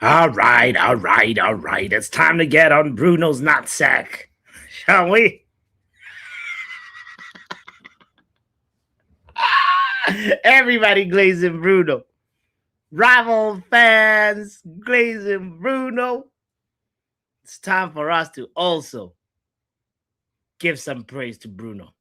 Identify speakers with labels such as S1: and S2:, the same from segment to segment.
S1: All right. It's time to get on Bruno's nutsack, shall we? Everybody glazing Bruno. Rival fans glazing Bruno. It's time for us to also give some praise to Bruno.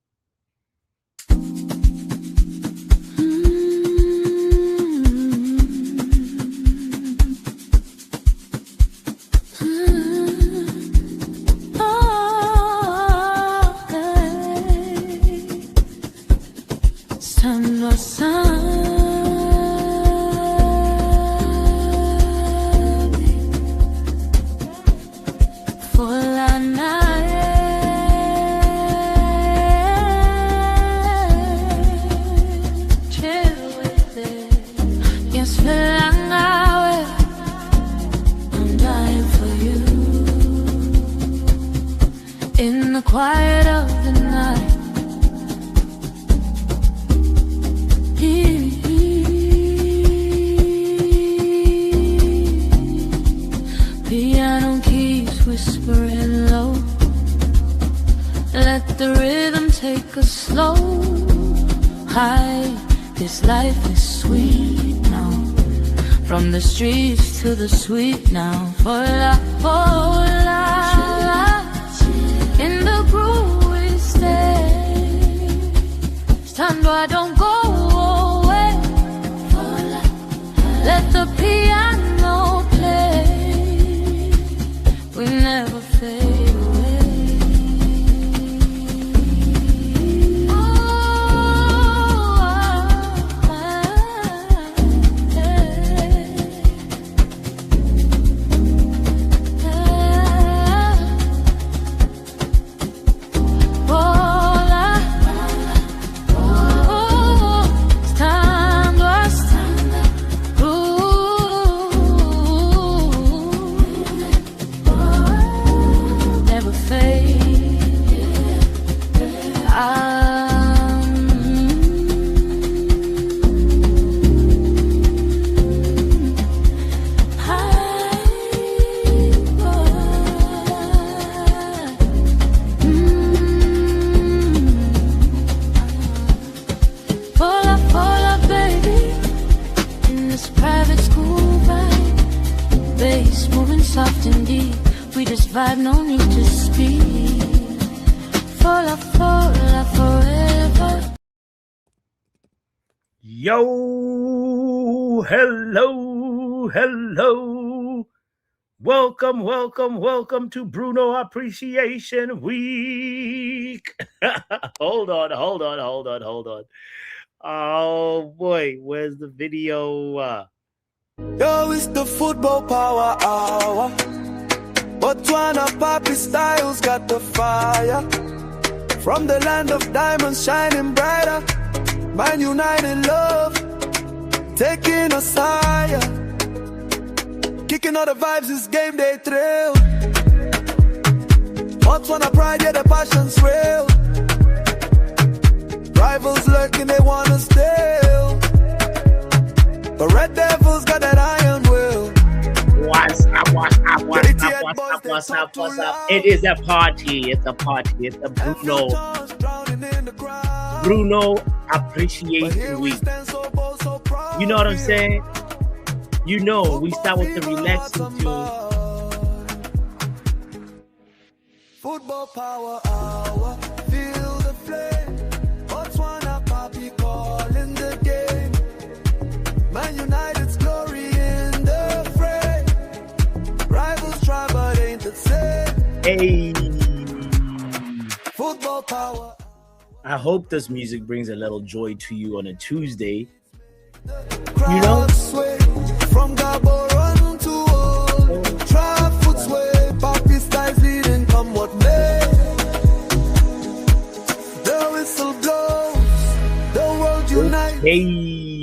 S2: Quiet of the night, piano keys whispering low. Let the rhythm take us slow. High, this life is sweet now. From the streets to the sweet now. For la. In the groove we stay. Stand where I don't go away. Let the piano play. We never fade away. Vibe, no need to speak. Forever.
S1: Yo, hello. Welcome to Bruno Appreciation Week. Hold on. Oh boy, where's the video?
S3: Yo, it's the football power hour. Botswana Papi Styles got the fire. From the land of diamonds shining brighter. Man United love, taking us higher. Kicking all the vibes, this game day thrill. Botswana pride, yeah, the passion's real. Rivals lurking, they wanna steal. But Red Devils got that iron will.
S1: What's up? It is a party. It's a Bruno Appreciation Week. You know what I'm saying? You know, we start with the relaxing tune.
S3: Football power hour, feel the flame. Botswana Papi calling the game. Man United's glory in the fray. Rivals try but ain't the same.
S1: Hey.
S3: Football power.
S1: I hope this music brings a little joy to you on a Tuesday. You know?
S3: From Gaborone to Old Trafford's way. Papi Styles leading, come what may. The whistle blows, the world unites.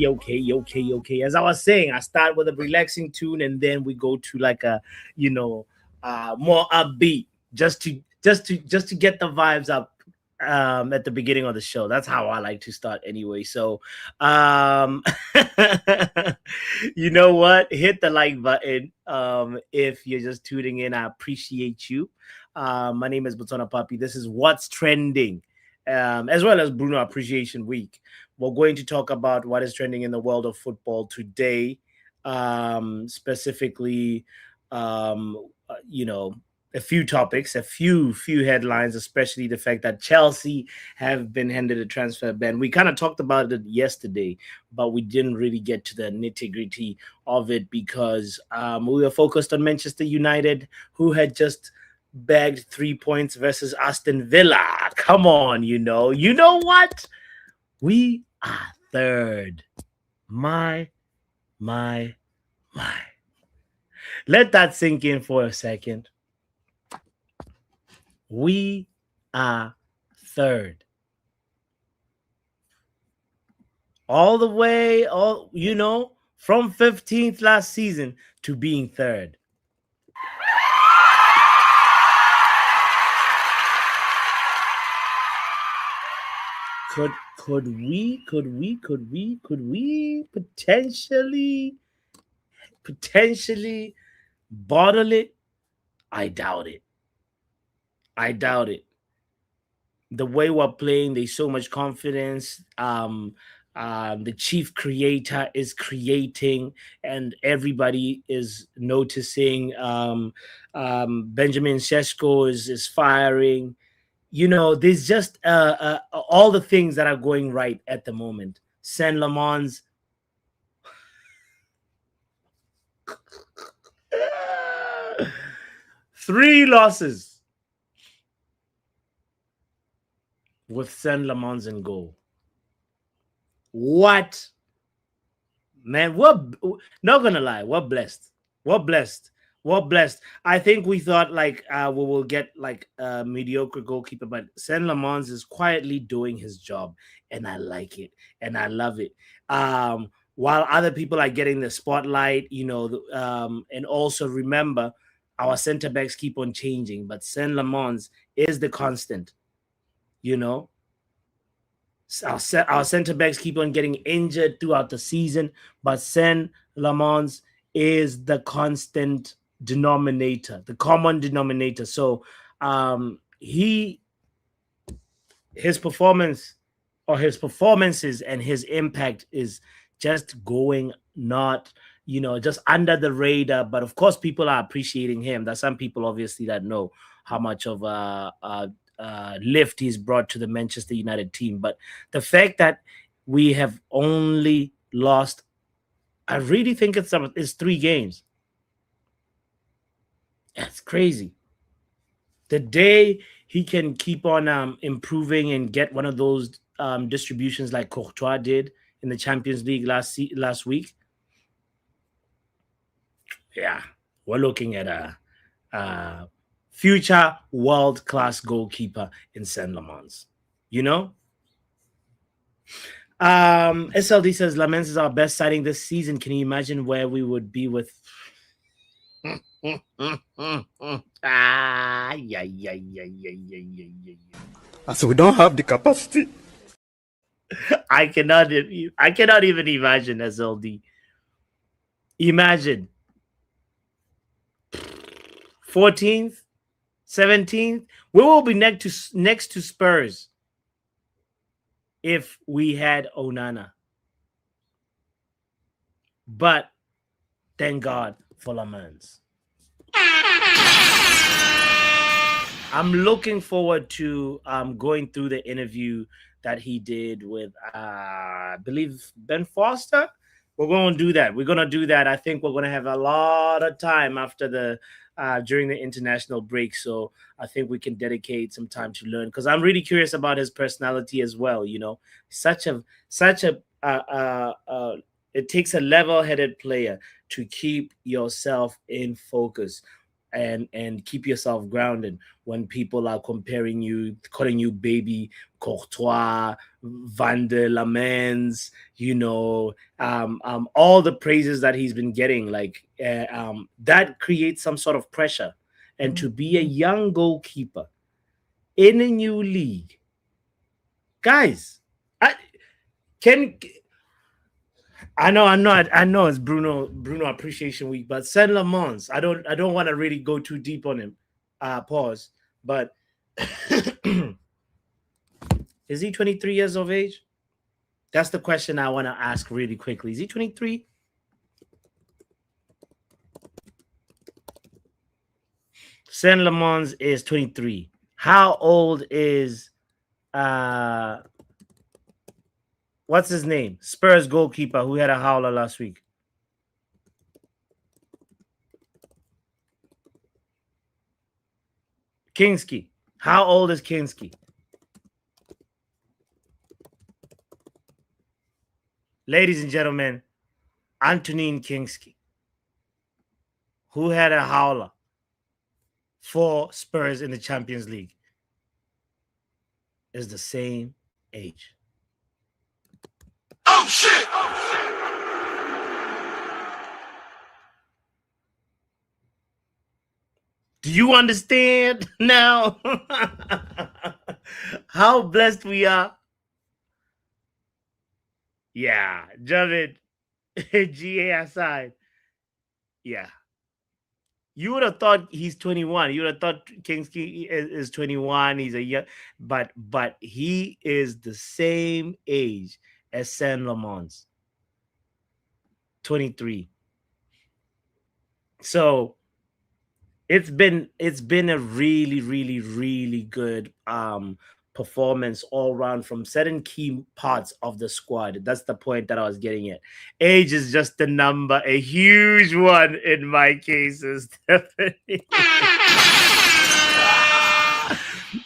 S1: Okay. As I was saying, I start with a relaxing tune and then we go to like a, more upbeat, just to get the vibes up. at the beginning of the show. That's how I like to start anyway. So, um, you know what? Hit the like button. If you're just tuning in, I appreciate you. My name is Botona Papi. This is What's Trending, as well as Bruno Appreciation Week. We're going to talk about what is trending in the world of football today, specifically, you know, a few topics, a few headlines, especially the fact that Chelsea have been handed a transfer ban. We kind of talked about it yesterday, but we didn't really get to the nitty-gritty of it because we were focused on Manchester United, who had just bagged 3 points versus Aston Villa. Come on, you know what? We are third. My. Let that sink in for a second. We are third. All the way, from 15th last season to being third. Could we potentially bottle it? I doubt it. The way we're playing, there's so much confidence. The chief creator is creating, and everybody is noticing. Benjamin Sesko is firing. There's just all the things that are going right at the moment. Saint Lamans. 3 losses with Saint Lamans in goal. What? Man, we're not gonna lie, we're blessed. I think we thought we will get like a mediocre goalkeeper, but Saint Lamans is quietly doing his job, and I like it and I love it. While other people are getting the spotlight, and also remember our center backs keep on changing, but Saint Lamans is the constant. Our center backs keep on getting injured throughout the season, but Saint Lamans is the constant denominator, the common denominator. So his performances and his impact is just going not just under the radar, but of course people are appreciating him. There's some people obviously that know how much of lift he's brought to the Manchester United team. But the fact that we have only lost, I really think it's 3 games. That's crazy. The day he can keep on improving and get one of those distributions like Courtois did in the Champions League last week, yeah, we're looking at a future world-class goalkeeper in Saint Lamans. SLD says Lamens is our best signing this season. Can you imagine where we would be with
S3: So we don't have the capacity.
S1: I cannot even imagine, SLD. Imagine 14th, 17th. We will be next to Spurs if we had Onana. But thank God for Lamans. I'm looking forward to going through the interview that he did with, I believe, Ben Foster. We're going to do that. I think we're going to have a lot of time after during the international break. So I think we can dedicate some time to learn, because I'm really curious about his personality as well. It takes a level-headed player to keep yourself in focus and keep yourself grounded when people are comparing you, calling you baby Courtois, Van der Lamens, all the praises that he's been getting, that creates some sort of pressure. And to be a young goalkeeper in a new league, Guys, I can. I know it's Bruno Appreciation Week, but Saint Lamons, I don't want to really go too deep on him. Pause. But is he 23 years of age? That's the question I want to ask really quickly. Is he 23? Saint Lamons is 23. How old is what's his name? Spurs goalkeeper who had a howler last week. Kinski. How old is Kinski? Ladies and gentlemen, Antonin Kinski, who had a howler for Spurs in the Champions League, is the same age.
S3: Oh shit!
S1: Do you understand now how blessed we are? Yeah, Javid, GA aside. Yeah. You would have thought he's 21. You would have thought Kingsley is 21. He's a young, but he is the same age as Saint Lamons. 23. So it's been a really good performance all around from certain key parts of the squad. That's the point that I was getting at. Age is just a number, a huge one in my cases. Definitely.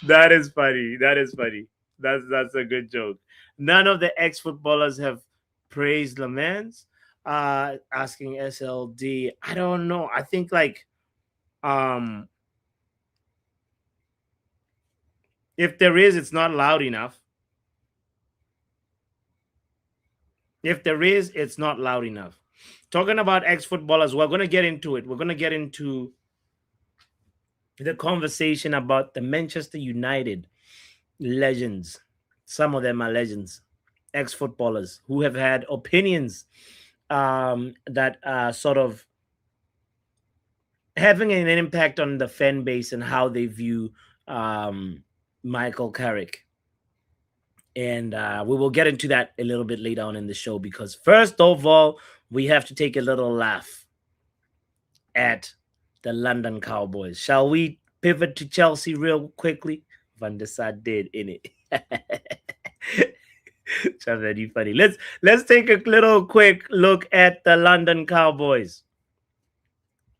S1: That is funny. That's a good joke. None of the ex-footballers have praised Lamans. Asking SLD. I don't know. I think like if there is, it's not loud enough. If there is, it's not loud enough. Talking about ex-footballers, we're going to get into it. We're going to get into the conversation about the Manchester United legends. Some of them are legends, ex-footballers who have had opinions that are sort of having an impact on the fan base and how they view Michael Carrick. And we will get into that a little bit later on in the show, because first of all, we have to take a little laugh at the London Cowboys. Shall we pivot to Chelsea real quickly? Van der Sar did, in it. Very funny. Let's take a little quick look at the London Cowboys.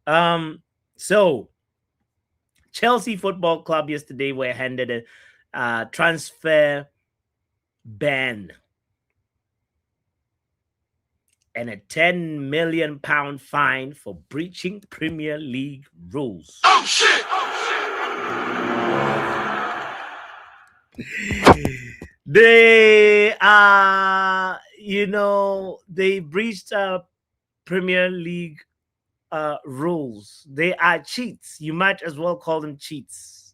S1: So Chelsea Football Club yesterday were handed a transfer ban and a £10 million fine for breaching Premier League rules.
S3: Oh shit!
S1: They they breached Premier League rules. They are cheats. You might as well call them cheats.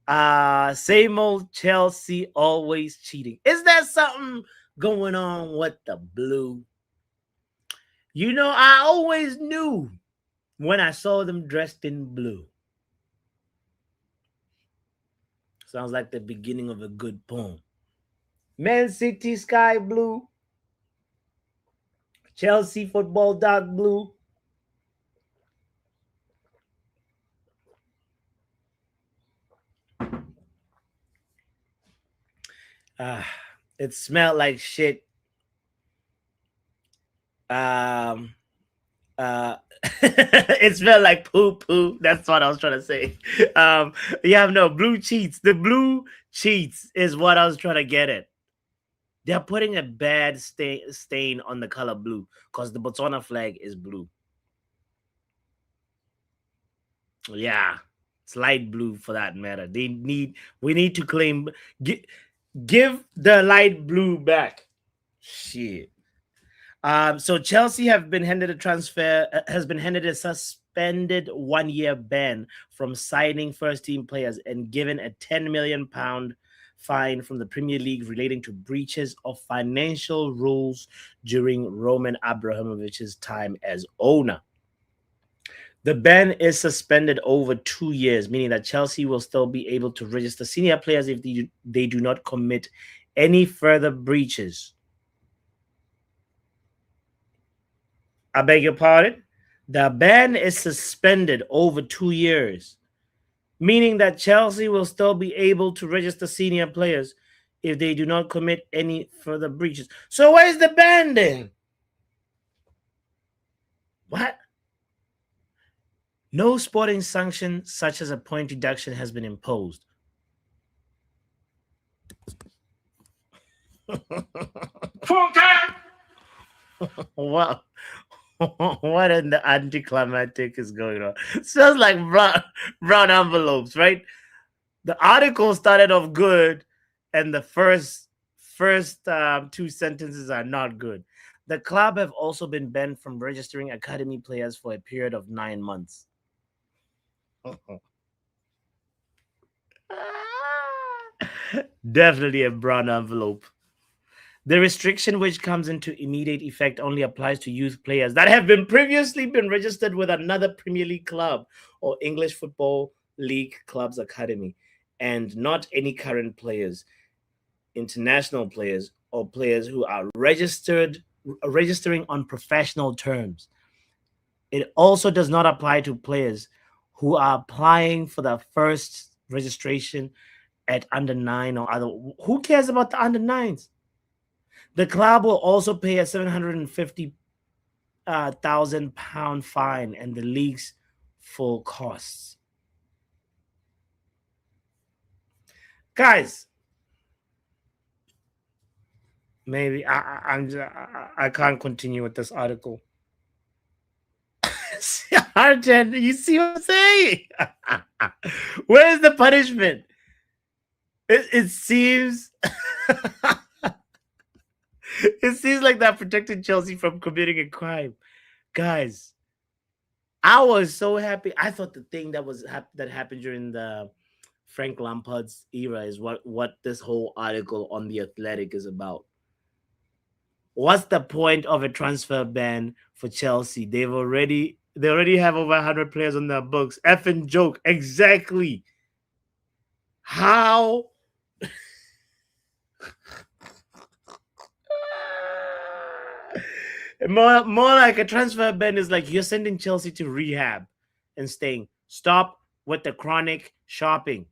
S1: Same old Chelsea, always cheating. Is there something going on with the blue? I always knew when I saw them dressed in blue. Sounds like the beginning of a good poem. Man City sky blue, Chelsea football dark blue. It smelled like shit. It smelled like poo. That's what I was trying to say. Blue cheats. The blue cheats is what I was trying to get at. They're putting a bad stain on the color blue because the Botswana flag is blue. Yeah, it's light blue for that matter. We need to claim, give the light blue back. Shit. So Chelsea has been handed a suspended 1-year ban from signing first-team players and given a £10 million fine from the Premier League relating to breaches of financial rules during Roman Abramovich's time as owner. The ban is suspended over 2 years, meaning that Chelsea will still be able to register senior players if they do not commit any further breaches. I beg your pardon? The ban is suspended over 2 years, meaning that Chelsea will still be able to register senior players if they do not commit any further breaches. So where's the ban then? What? No sporting sanction such as a point reduction has been imposed. Wow. What in the anticlimactic is going on? Sounds like brown envelopes, right? The article started off good, and the first two sentences are not good. The club have also been banned from registering academy players for a period of 9 months. Definitely a brown envelope. The restriction, which comes into immediate effect, only applies to youth players that have previously been registered with another Premier League club or English Football League club's academy, and not any current players, international players, or players who are registering on professional terms. It also does not apply to players who are applying for their first registration at under 9 or other. Who cares about the under 9s? The club will also pay a £750,000 fine and the league's full costs. Guys, maybe I can't continue with this article. Arjen, you see what I'm saying? Where's the punishment? It seems it seems like that protected Chelsea from committing a crime. Guys, I was so happy. I thought the thing that happened during the Frank Lampard's era is what this whole article on The Athletic is about. What's the point of a transfer ban for Chelsea? They already have over 100 players on their books. Effing joke. Exactly. How? More like a transfer ban is like you're sending Chelsea to rehab and saying, stop with the chronic shopping.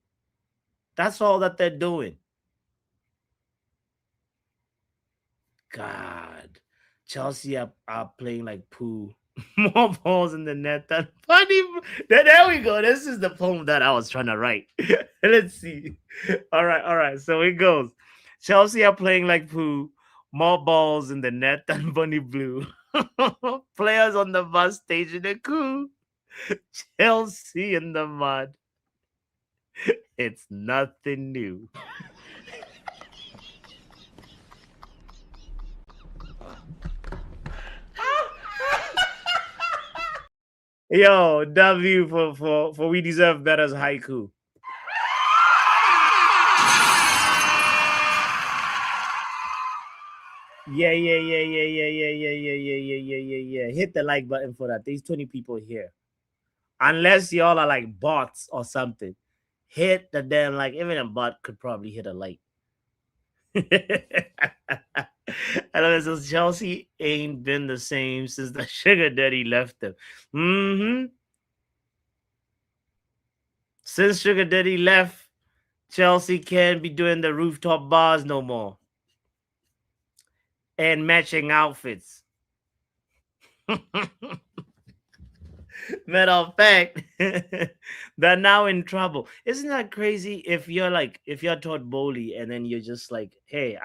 S1: That's all that they're doing. God. Chelsea are playing like poo. More balls in the net than funny. There we go. This is the poem that I was trying to write. Let's see. All right. So it goes. Chelsea are playing like poo. More balls in the net than Bunny Blue. Players on the bus staging a coup. Chelsea in the mud. It's nothing new. Yo, W for we deserve better's haiku. Yeah. Hit the like button for that. There's 20 people here. Unless y'all are like bots or something. Hit the damn like. Even a bot could probably hit a like. I love it. So Chelsea ain't been the same since the sugar daddy left them. Since sugar daddy left, Chelsea can't be doing the rooftop bars no more. And matching outfits. Matter of fact, they're now in trouble. Isn't that crazy? If you're Todd Bowley and then you're just like, hey,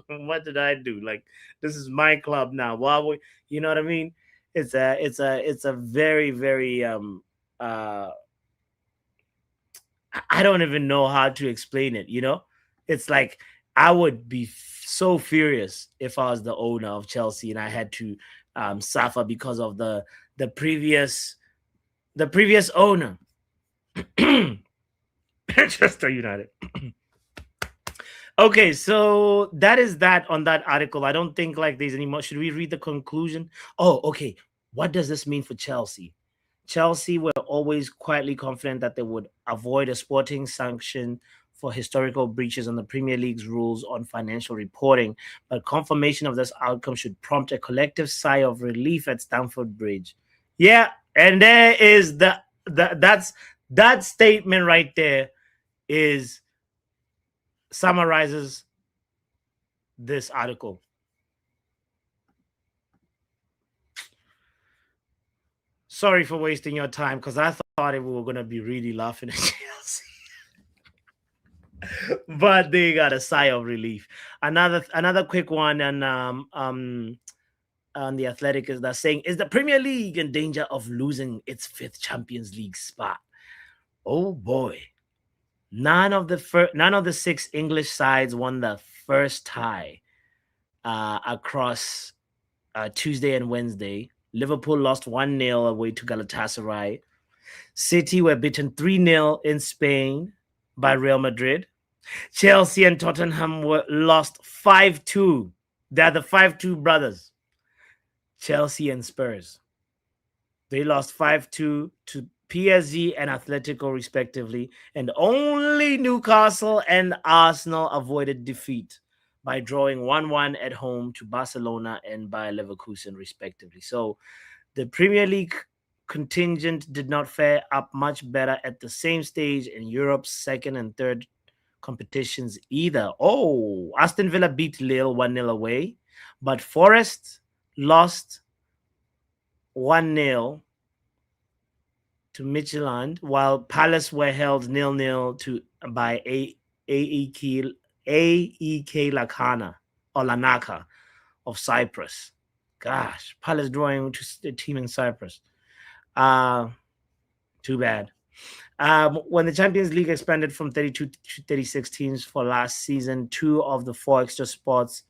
S1: what did I do? Like, this is my club now. Why would you know what I mean? It's a very, very I don't even know how to explain it, you know? It's like I would be so furious if I was the owner of Chelsea and I had to suffer because of the previous owner. Manchester United. Okay, so that is that on that article. I don't think like there's any more. Should we read the conclusion? Oh, okay. What does this mean for Chelsea? Chelsea were always quietly confident that they would avoid a sporting sanction for historical breaches on the Premier League's rules on financial reporting, but confirmation of this outcome should prompt a collective sigh of relief at Stamford Bridge. Yeah, and there is that's that statement right there is summarizes this article. Sorry for wasting your time because I thought we were gonna be really laughing at Chelsea, but they got a sigh of relief. Another quick one, and on the Athletic is that saying, is the Premier League in danger of losing its fifth Champions League spot? Oh boy, none of the six English sides won the first tie across Tuesday and Wednesday. Liverpool lost 1-0 away to Galatasaray. City were beaten 3-0 in Spain by Real Madrid. Chelsea and Tottenham were lost 5-2. They're the 5-2 brothers. Chelsea and Spurs. They lost 5-2 to PSG and Atletico, respectively. And only Newcastle and Arsenal avoided defeat by drawing 1-1 at home to Barcelona and Bayer Leverkusen, respectively. So the Premier League contingent did not fare up much better at the same stage in Europe's second and third competitions either. Oh, Aston Villa beat Lille 1-0 away, but Forest lost 1-0 to Midtjylland, while Palace were held 0-0 to by AEK Lakana or Lanaka of Cyprus. Gosh, Palace drawing to the team in Cyprus. Too bad. When the Champions League expanded from 32 to 36 teams for last season, 2 of the 4 extra spots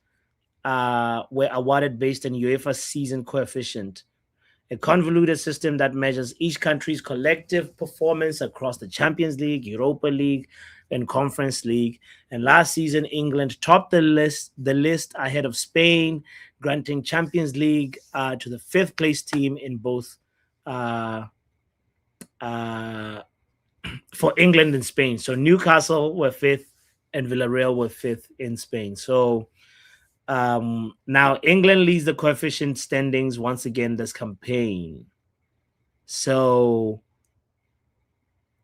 S1: were awarded based on UEFA's season coefficient, a convoluted system that measures each country's collective performance across the Champions League, Europa League, and Conference League. And last season, England topped the list ahead of Spain, granting Champions League to the 5th place team in both for England and Spain. So Newcastle were 5th and Villarreal were 5th in Spain. So now England leads the coefficient standings once again this campaign. So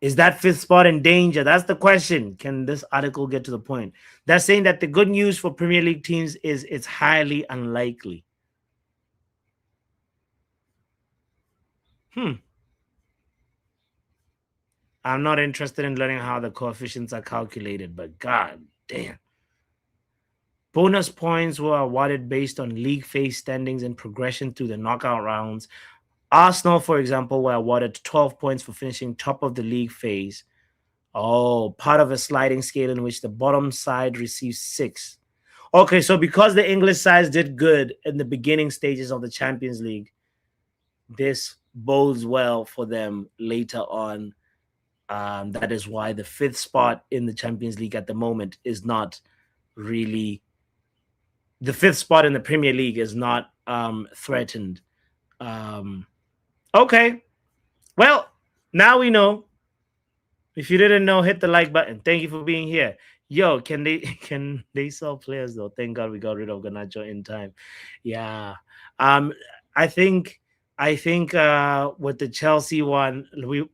S1: is that 5th spot in danger? That's the question. Can this article get to the point? They're saying that the good news for Premier League teams is it's highly unlikely. I'm not interested in learning how the coefficients are calculated, but god damn. Bonus points were awarded based on league phase standings and progression through the knockout rounds. Arsenal, for example, were awarded 12 points for finishing top of the league phase. Oh, part of a sliding scale in which the bottom side receives 6. Okay, so because the English sides did good in the beginning stages of the Champions League, this bodes well for them later on. That is why the 5th spot in the Champions League at the moment is not really the 5th spot in the Premier League is not threatened. Okay. Well, now we know. If you didn't know, hit the like button. Thank you for being here. Yo, can they sell players though? Thank God we got rid of Garnacho in time. Yeah. I think with the Chelsea one, we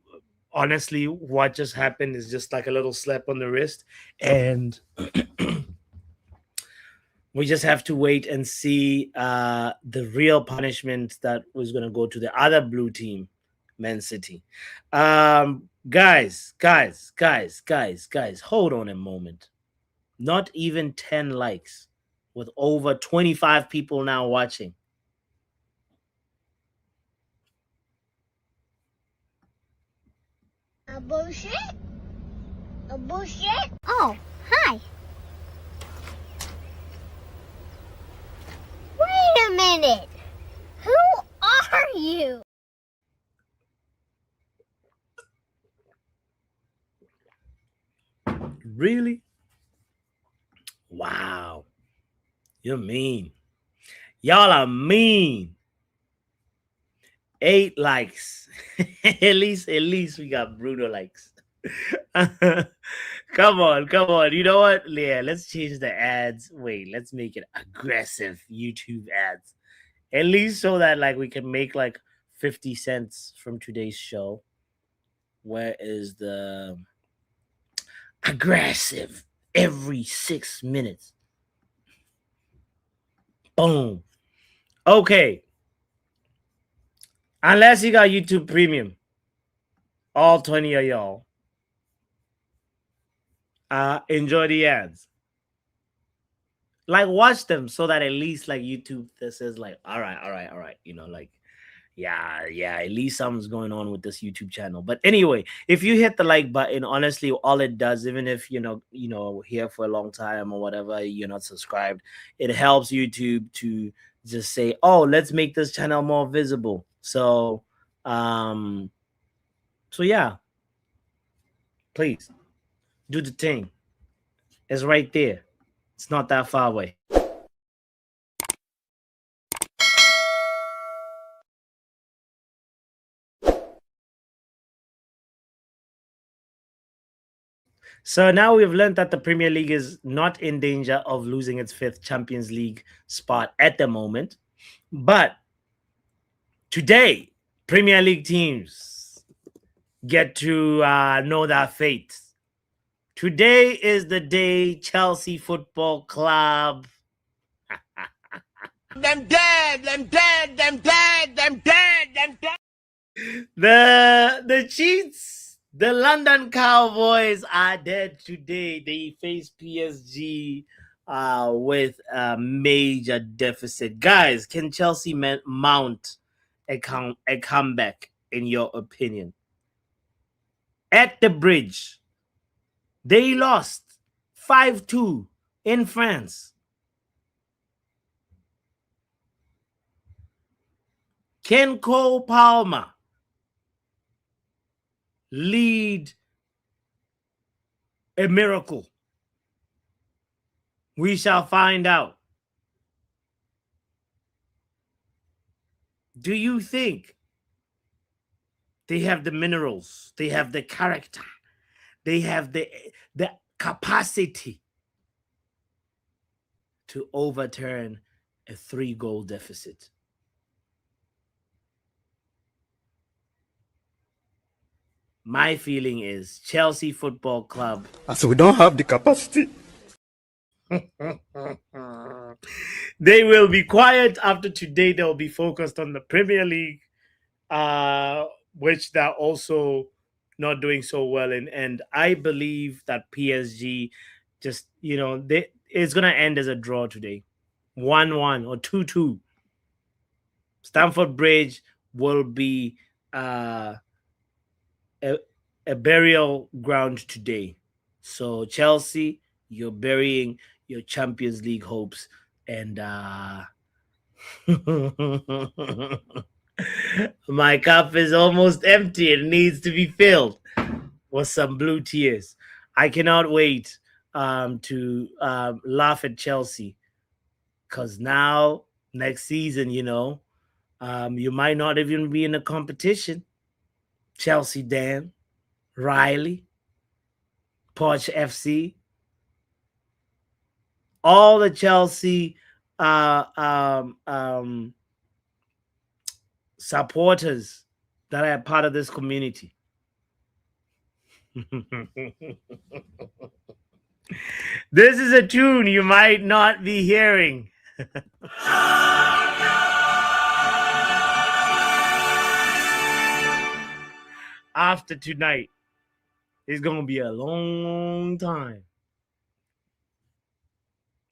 S1: honestly what just happened is just like a little slap on the wrist, and we just have to wait and see the real punishment that was going to go to the other blue team, Man City. Guys, hold on a moment. Not even 10 likes with over 25 people now watching.
S4: A bullshit? A bullshit? Oh, hi. Wait a minute. Who are you?
S1: Really? Wow. You're mean. Y'all are mean. 8 likes. at least we got Bruno likes. Come on. You know what? Yeah, let's change the ads. Wait, let's make it aggressive YouTube ads. At least so that like we can make like 50 cents from today's show. Where is the aggressive every 6 minutes? Boom. Okay. Unless you got YouTube Premium, all 20 of y'all, enjoy the ads. Like, watch them so that at least like YouTube that says like, all right. You know, like, yeah, at least something's going on with this YouTube channel. But anyway, if you hit the like button, honestly, all it does, even if here for a long time or whatever, you're not subscribed, it helps YouTube to just say, oh, let's make this channel more visible. So yeah, please do the thing. It's right there. It's not that far away. So now we've learned that the Premier League is not in danger of losing its 5th Champions League spot at the moment. But today, Premier League teams get to know their fate. Today is the day Chelsea Football Club.
S5: Them dead.
S1: The cheats, the London Cowboys are dead today. They face PSG with a major deficit. Guys, can Chelsea mount a comeback in your opinion? At the Bridge, they lost 5-2 in France. Can Cole Palmer lead a miracle? We shall find out. Do you think they have the minerals, they have the character, they have the capacity to overturn a 3-goal deficit? My feeling is Chelsea Football Club.
S6: So we don't have the capacity.
S1: They will be quiet after today. They'll be focused on the Premier League, which they're also not doing so well in. And I believe that PSG just, it's going to end as a draw today. 1-1 or 2-2. Stamford Bridge will be a burial ground today. So Chelsea, you're burying your Champions League hopes, and my cup is almost empty. It needs to be filled with some blue tears. I cannot wait to laugh at Chelsea, because now next season, you might not even be in a competition. Chelsea Dan, Riley, Porsche FC, all the Chelsea supporters that are part of this community. This is a tune you might not be hearing. After tonight, it's going to be a long time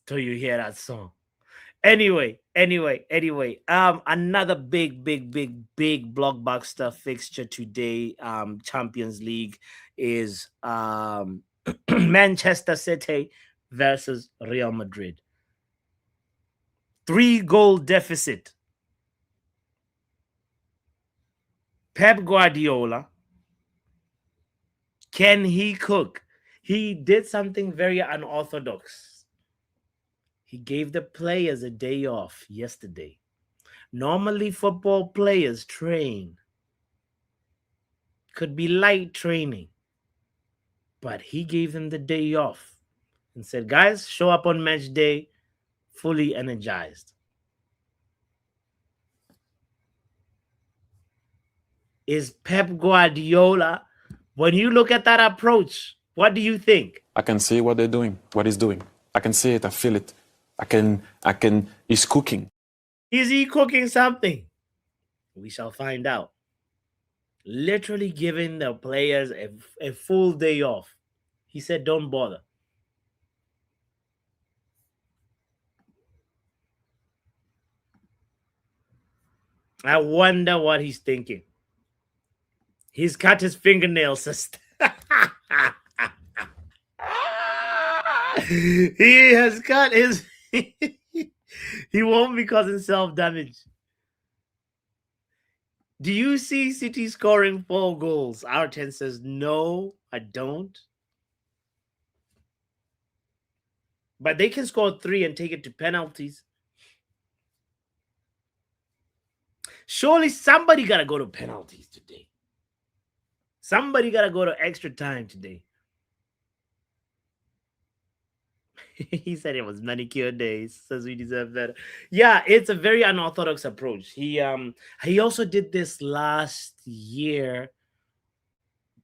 S1: till you hear that song. Anyway, another big blockbuster fixture today, Champions League, is Manchester City versus Real Madrid. 3-goal deficit. Pep Guardiola, can he cook? He did something very unorthodox. He gave the players a day off yesterday. Normally, football players train. Could be light training. But he gave them the day off and said, guys, show up on match day fully energized. Is Pep Guardiola, when you look at that approach, what do you think?
S5: I can see what they're doing, what he's doing. I can see it, I feel it. He's cooking.
S1: Is he cooking something? We shall find out. Literally giving the players a full day off. He said, don't bother. I wonder what he's thinking. He's cut his fingernails, sister. He has cut his... He won't be causing self-damage. Do you see City scoring 4 goals? Arten says, no, I don't. But they can score 3 and take it to penalties. Surely somebody got to go to penalties today. Somebody got to go to extra time today. He said it was manicure days, says we deserve better. Yeah, it's a very unorthodox approach. He also did this last year,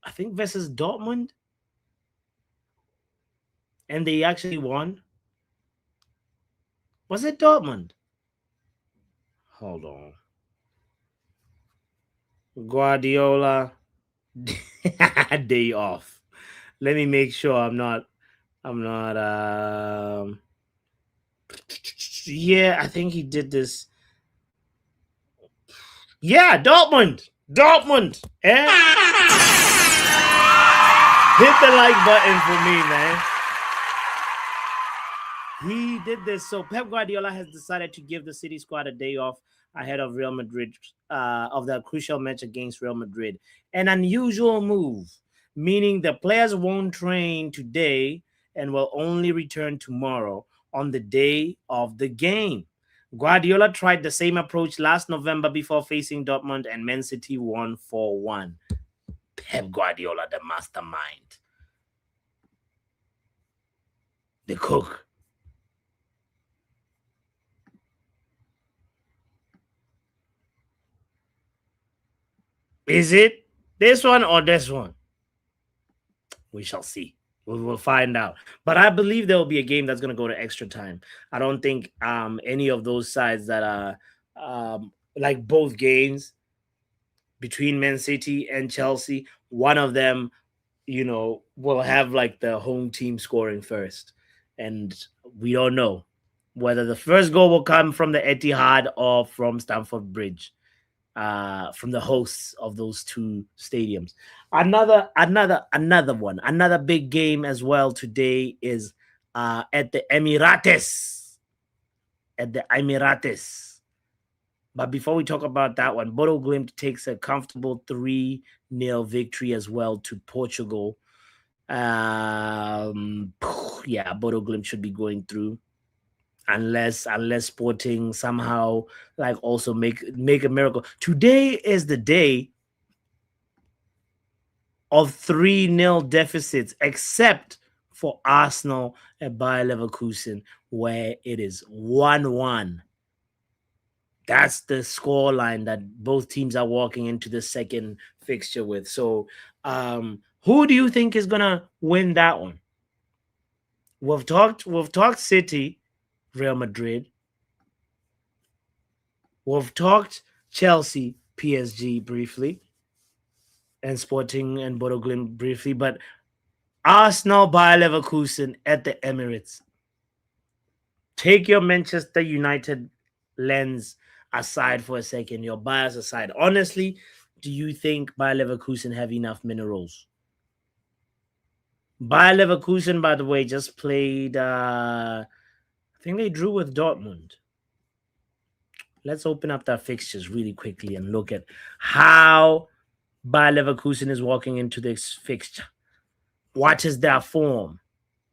S1: I think versus Dortmund, and they actually won. Was it Dortmund? Hold on. Guardiola day off. Let me make sure I'm not yeah, I think he did this. Yeah, Dortmund. Eh? Hit the like button for me, man. He did this. So Pep Guardiola has decided to give the City squad a day off ahead of Real Madrid, of the crucial match against Real Madrid. An unusual move, meaning the players won't train today and will only return tomorrow on the day of the game. Guardiola tried the same approach last November before facing Dortmund, and Man City won 4-1. Pep Guardiola, the mastermind. The cook. Is it this one or this one? We shall see. We'll find out. But I believe there will be a game that's going to go to extra time. I don't think any of those sides that are like both games between Man City and Chelsea, one of them, will have like the home team scoring first. And we don't know whether the first goal will come from the Etihad or from Stamford Bridge. From the hosts of those two stadiums. Another big game as well today is at the Emirates. But before we talk about that one, Bodo Glimt takes a comfortable 3-0 victory as well to Portugal. Yeah, Bodo Glimt should be going through. Unless Sporting somehow like also make a miracle. Today is the day of 3-0 deficits, except for Arsenal and Bayer Leverkusen, where it is 1-1. That's the score line that both teams are walking into the second fixture with. So who do you think is gonna win that one? We've talked City, Real Madrid. We've talked Chelsea, PSG briefly, and Sporting and Bodo Glimt briefly, but Arsenal, Bayer Leverkusen at the Emirates. Take your Manchester United lens aside for a second, your bias aside. Honestly, do you think Bayer Leverkusen have enough minerals? Bayer Leverkusen, by the way, just played... I think they drew with Dortmund. Let's open up their fixtures really quickly and look at how Bayer Leverkusen is walking into this fixture. What is their form?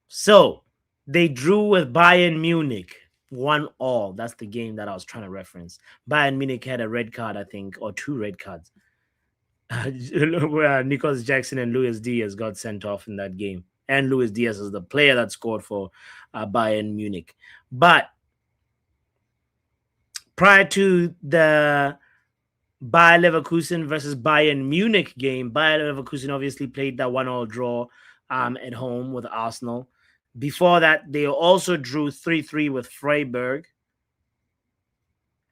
S1: So, they drew with Bayern Munich. 1-1. That's the game that I was trying to reference. Bayern Munich had a red card, I think, or 2 red cards. Where Nicholas Jackson and Luis Diaz got sent off in that game. And Luis Diaz is the player that scored for Bayern Munich. But prior to the Bayer Leverkusen versus Bayern Munich game, Bayer Leverkusen obviously played that 1-1 draw at home with Arsenal. Before that, they also drew 3-3 with Freiburg.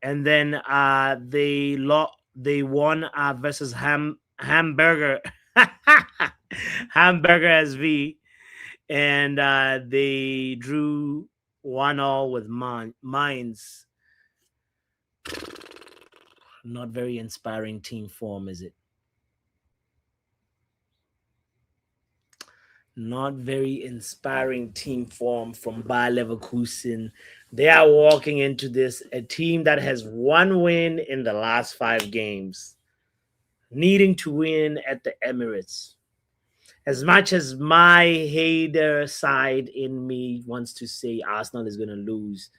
S1: And then they won versus Hamburger Hamburger SV, and they drew 1-1 with Mainz. Not very inspiring team form, is it? Not very inspiring team form from Bayer Leverkusen. They are walking into this a team that has 1 win in the last 5 games, needing to win at the Emirates. As much as my hater side in me wants to say Arsenal is going to lose,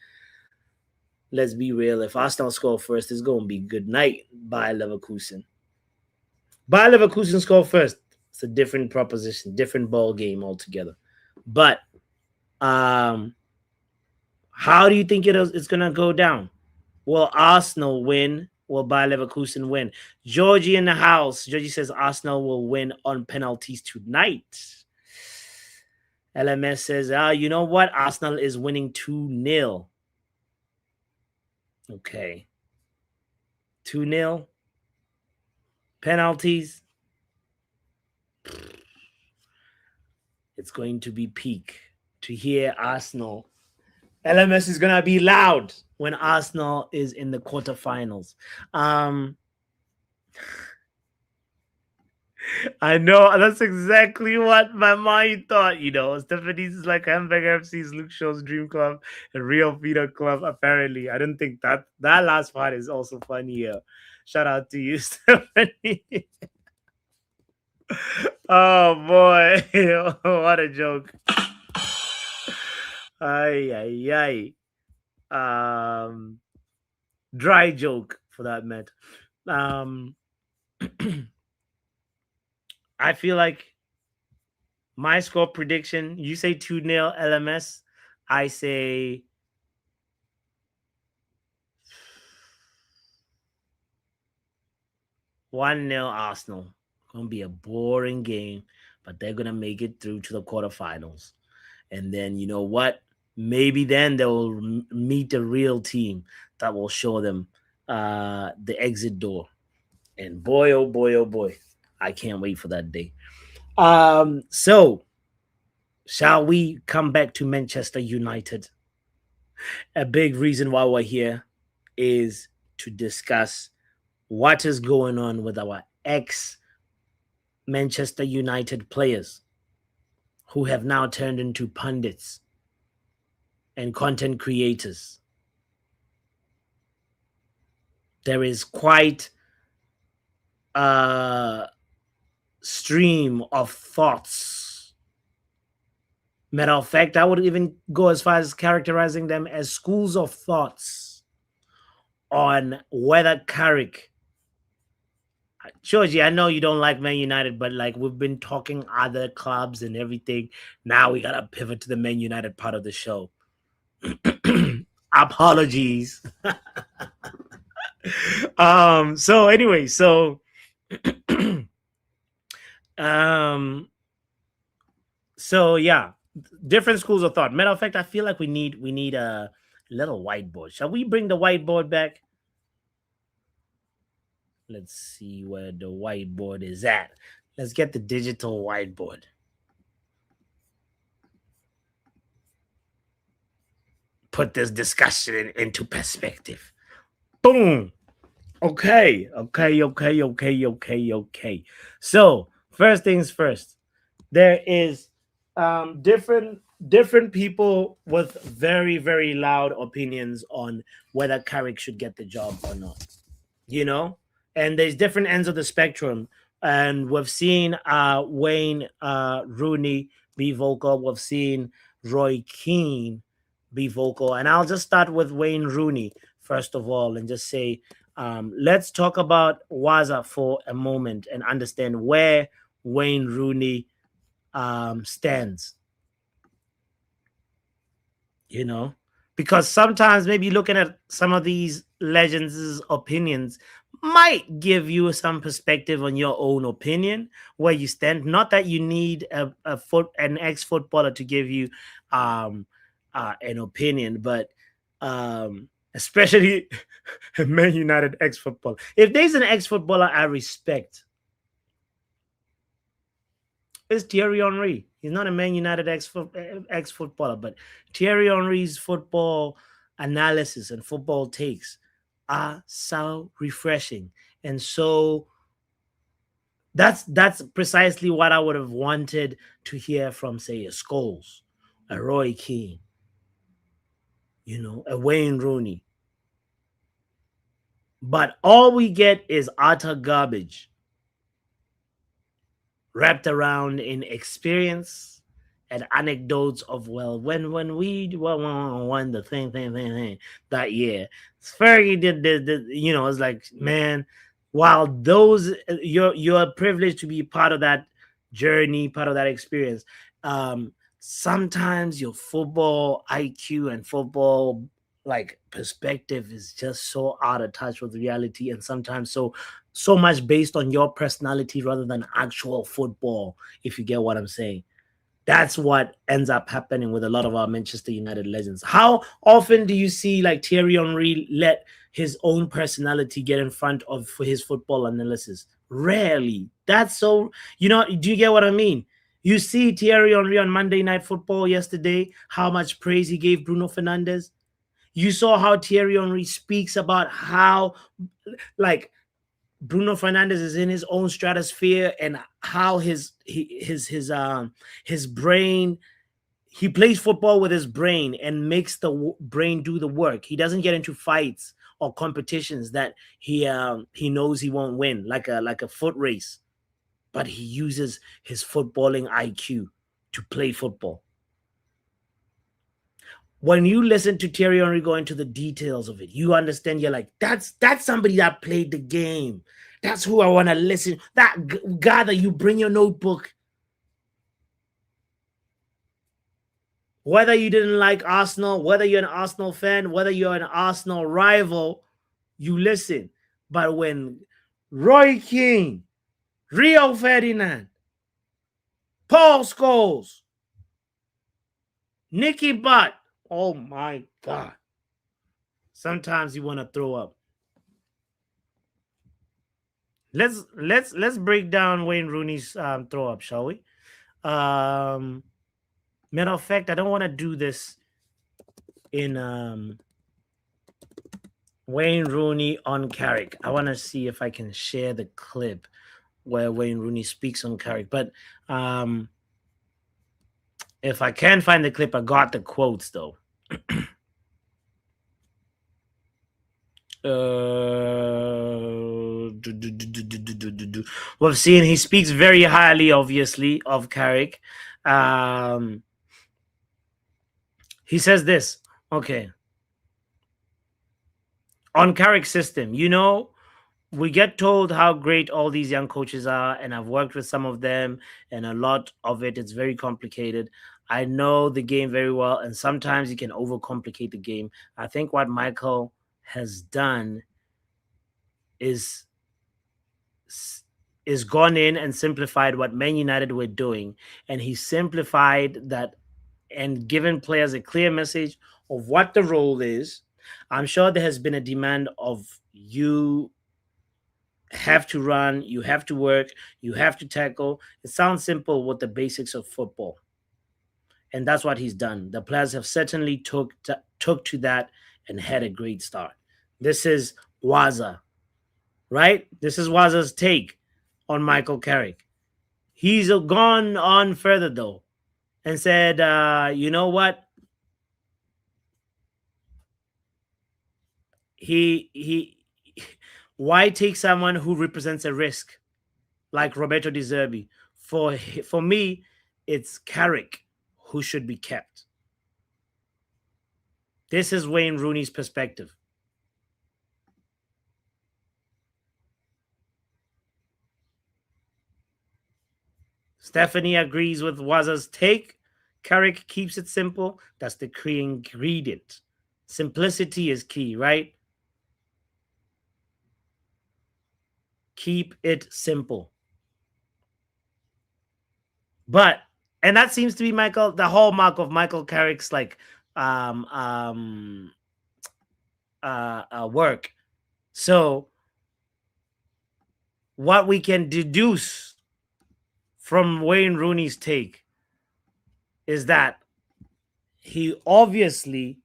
S1: let's be real. If Arsenal score first, it's going to be good night Bayer Leverkusen. Bayer Leverkusen score first. It's a different proposition, different ball game altogether. But how do you think it's going to go down? Will Arsenal win? Will Bayer Leverkusen win? Georgie in the house. Georgie says Arsenal will win on penalties tonight. LMS says, you know what? Arsenal is winning 2-0. Okay. 2-0. Penalties. It's going to be peak to hear Arsenal. LMS is going to be loud when Arsenal is in the quarterfinals. I know that's exactly what my mind thought. Stephanie's is like Hamburger FC's Luke Shaw's dream club, a real feeder club. Apparently, I don't think that last part is also funny here. Shout out to you, Stephanie. Oh boy, what a joke. Ay. Dry joke for that matter. I feel like my score prediction, you say 2-0 LMS, I say 1-0 Arsenal. Going to be a boring game, but they're going to make it through to the quarterfinals. And then, you know what? Maybe then they'll meet a real team that will show them the exit door. And boy, oh boy, I can't wait for that day. So, shall we come back to Manchester United? A big reason why we're here is to discuss what is going on with our ex-Manchester United players who have now turned into pundits and content creators. There is quite a stream of thoughts. Matter of fact, I would even go as far as characterizing them as schools of thoughts on whether Carrick. Georgie, I know you don't like Man United, but like we've been talking other clubs and everything. Now we gotta pivot to the Man United part of the show. Apologies. So anyway, so yeah, different schools of thought. Matter of fact, I feel like we need a little whiteboard. Shall we bring the whiteboard back? Let's see where the whiteboard is at. Let's get the digital whiteboard. Put this discussion into perspective. Boom. Okay. So, first things first. There is different people with very, very loud opinions on whether Carrick should get the job or not. And there's different ends of the spectrum. And we've seen Wayne Rooney be vocal. We've seen Roy Keane be vocal. And I'll just start with Wayne Rooney, first of all, and just say, let's talk about Waza for a moment and understand where Wayne Rooney stands. You know, because sometimes maybe looking at some of these legends' opinions might give you some perspective on your own opinion where you stand. Not that you need an ex-footballer to give you an opinion, but especially a Man United ex-footballer. If there's an ex-footballer I respect, it's Thierry Henry. He's not a Man United ex-footballer, but Thierry Henry's football analysis and football takes are so refreshing. And so that's precisely what I would have wanted to hear from, say, a Scholes, a Roy Keane, a Wayne Rooney. But all we get is utter garbage wrapped around in experience and anecdotes of, well, when we won the thing that year, Fergie did it's like, man, while those you're privileged to be part of that journey, part of that experience, sometimes your football IQ and football perspective is just so out of touch with reality, and sometimes so much based on your personality rather than actual football, if you get what I'm saying. That's what ends up happening with a lot of our Manchester United legends. How often do you see Thierry Henry let his own personality get in front of for his football analysis? Rarely. That's so, do you get what I mean? You see Thierry Henry on Monday Night Football yesterday, how much praise he gave Bruno Fernandes. You saw how Thierry Henry speaks about how Bruno Fernandes is in his own stratosphere, and how his brain, he plays football with his brain and makes the brain do the work. He doesn't get into fights or competitions that he knows he won't win, like a foot race, but he uses his footballing IQ to play football. When you listen to Thierry Henry go into the details of it, you understand. You're like, that's somebody that played the game. That's who I want to listen. That guy that you bring your notebook. Whether you didn't like Arsenal, whether you're an Arsenal fan, whether you're an Arsenal rival, you listen. But when Roy Keane, Rio Ferdinand, Paul Scholes, Nicky Butt, oh my God. Sometimes you want to throw up. Let's break down Wayne Rooney's throw up, shall we? Matter of fact, I don't want to do this in Wayne Rooney on Carrick. I want to see if I can share the clip where Wayne Rooney speaks on Carrick. But if I can find the clip, I got the quotes though. We've seen he speaks very highly, obviously, of Carrick. He says this, okay. On Carrick's system, we get told how great all these young coaches are, and I've worked with some of them, and a lot of it is very complicated. I know the game very well, and sometimes you can overcomplicate the game. I think what Michael has done is gone in and simplified what Man United were doing, and he simplified that and given players a clear message of what the role is. I'm sure there has been a demand of you have to run, you have to work, you have to tackle. It sounds simple with the basics of football, and that's what he's done. The players have certainly took to that and had a great start. This is Waza, right? This is Waza's take on Michael Carrick. He's gone on further though and said, you know what? Why take someone who represents a risk like Roberto De Zerbi? For me, it's Carrick who should be kept. This is Wayne Rooney's perspective. Stephanie agrees with Waza's take. Carrick keeps it simple. That's the key ingredient. Simplicity is key, right? Keep it simple. But, and that seems to be the hallmark of Michael Carrick's like work. So what we can deduce from Wayne Rooney's take is that he obviously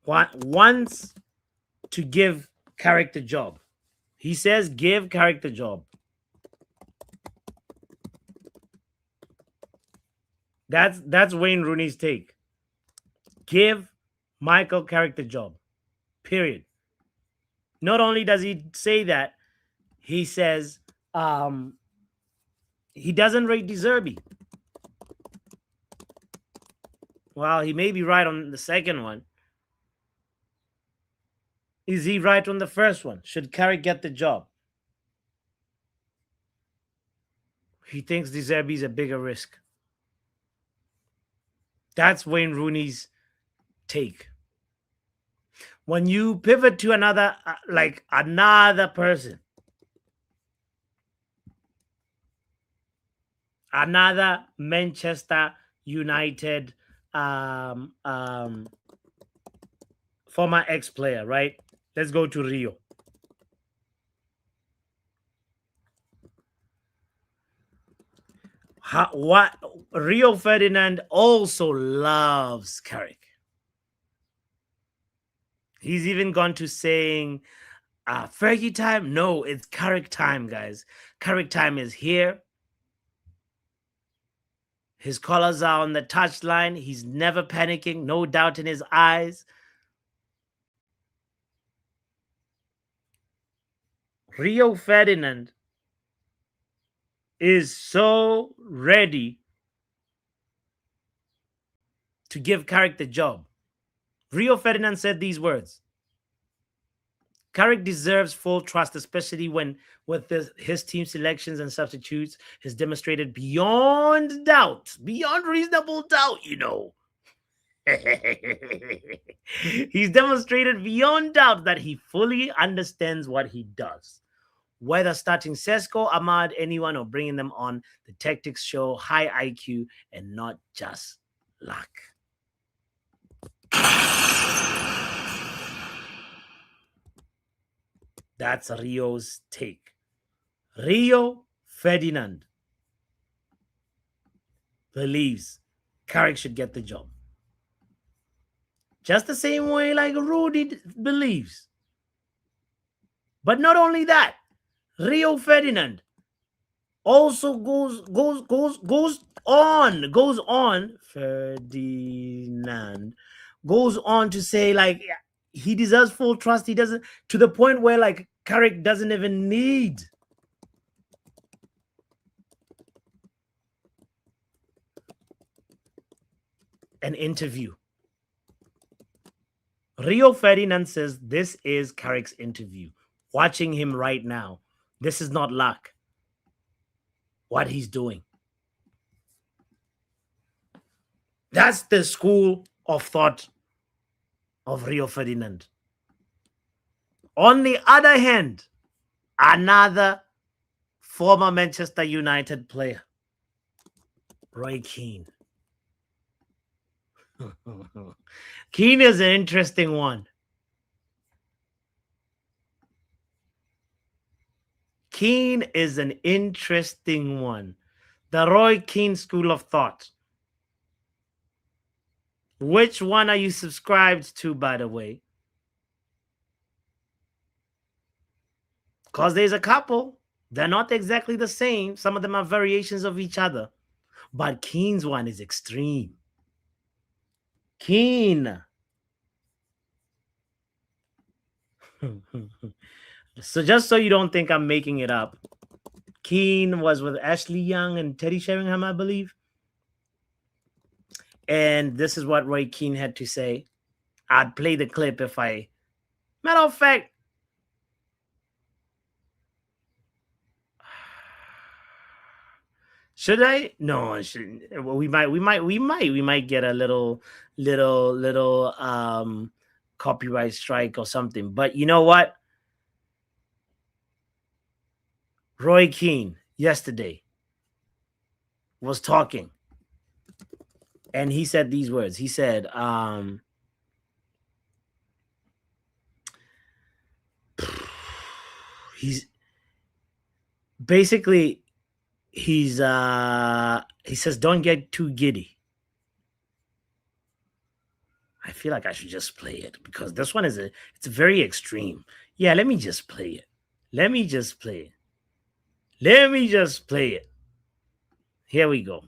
S1: wants to give Carrick the job. He says, give Carrick the job. That's Wayne Rooney's take. Give Michael Carrick the job. Period. Not only does he say that, he says he doesn't rate De Zerbi. Well, he may be right on the second one. Is he right on the first one? Should Carrick get the job? He thinks De Zerbi is a bigger risk. That's Wayne Rooney's take. When you pivot to another person, another Manchester United former ex-player, right? Let's go to Rio. What Rio Ferdinand also loves Carrick. He's even gone to saying, Fergie time? No, it's Carrick time, guys. Carrick time is here. His colors are on the touchline. He's never panicking, no doubt in his eyes. Rio Ferdinand is so ready to give Carrick the job. Rio Ferdinand said these words: Carrick deserves full trust, especially when with his team selections and substitutes has demonstrated beyond doubt, beyond reasonable doubt, you know. He's demonstrated beyond doubt that he fully understands what he does. Whether starting Sesko, Ahmad, anyone, or bringing them on, the tactics show high IQ and not just luck. That's Rio's take. Rio Ferdinand believes Carrick should get the job. Just the same way like Rooney believes. But not only that, Rio Ferdinand also goes on. Ferdinand goes on to say, like, he deserves full trust. He doesn't, to the point where, like, Carrick doesn't even need an interview. Rio Ferdinand says this is Carrick's interview. Watching him right now, this is not luck. What he's doing. That's the school of thought of Rio Ferdinand. On the other hand, another former Manchester United player, Roy Keane. Keane is an interesting one. Keane is an interesting one. The Roy Keane school of thought. Which one are you subscribed to, by the way? Because there's a couple. They're not exactly the same. Some of them are variations of each other. But Keane's one is extreme. Keane. So just so you don't think I'm making it up, Keane was with Ashley Young and Teddy Sheringham, I believe. And this is what Roy Keane had to say I'd play the clip if I... Matter of fact, should I? No, I shouldn't. We might get a little copyright strike or something. But you know what? Roy Keane yesterday was talking, and he said these words. He said, he's basically he says, don't get too giddy. I feel like I should just play it because this one it's very extreme. Yeah, let me just play it. Let me just play it. Here we go.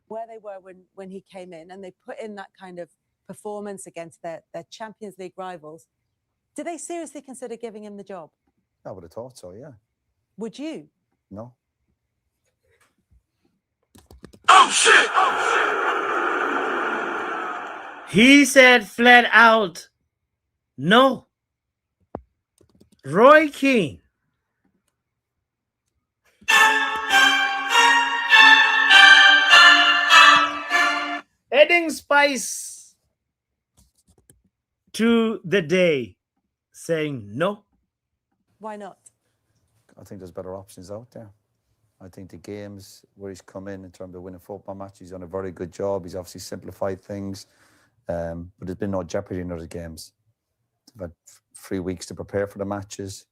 S7: Where they were when he came in, and they put in that kind of performance against their Champions League rivals. Did they seriously consider giving him the job?
S8: I would have thought so, yeah.
S7: Would you?
S8: No.
S3: Oh, shit!
S1: He said flat out, no. Roy Keane. Adding spice to the day, saying no.
S7: Why not?
S8: I think there's better options out there. I think the games where he's come in terms of winning football matches, he's done a very good job. He's obviously simplified things, but there's been no jeopardy in those games. They've had 3 weeks to prepare for the matches.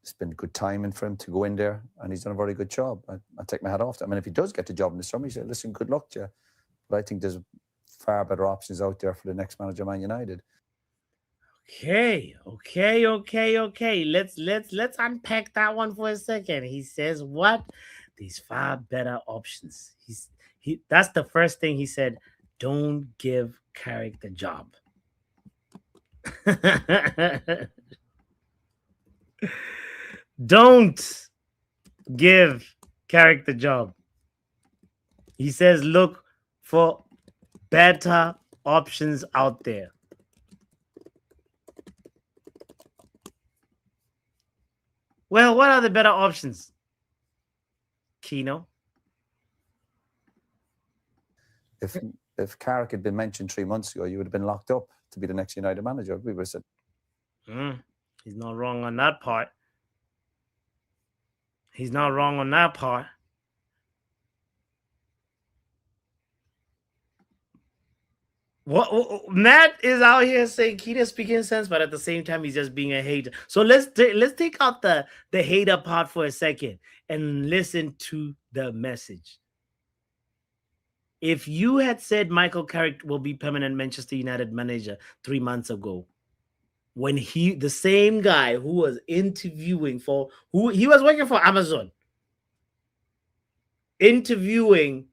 S8: It's been good timing for him to go in there, and he's done a very good job. I take my hat off to him. I mean, if he does get the job in the summer, he said, listen, good luck to you. But I think there's far better options out there for the next manager, Man United.
S1: Okay. Let's unpack that one for a second. He says what? These far better options. That's the first thing he said. Don't give Carrick the job. Don't give Carrick the job. He says, look for better options out there. Well, what are the better options? Kino?
S8: If Carrick had been mentioned 3 months ago, you would have been locked up to be the next United manager. We would have said,
S1: he's not wrong on that part. He's not wrong on that part. What Matt is out here saying Keane is speaking sense, but at the same time he's just being a hater. So let's take out the hater part for a second and listen to the message. If you had said Michael Carrick will be permanent Manchester United manager 3 months ago, when the same guy who was interviewing he was working for Amazon, interviewing,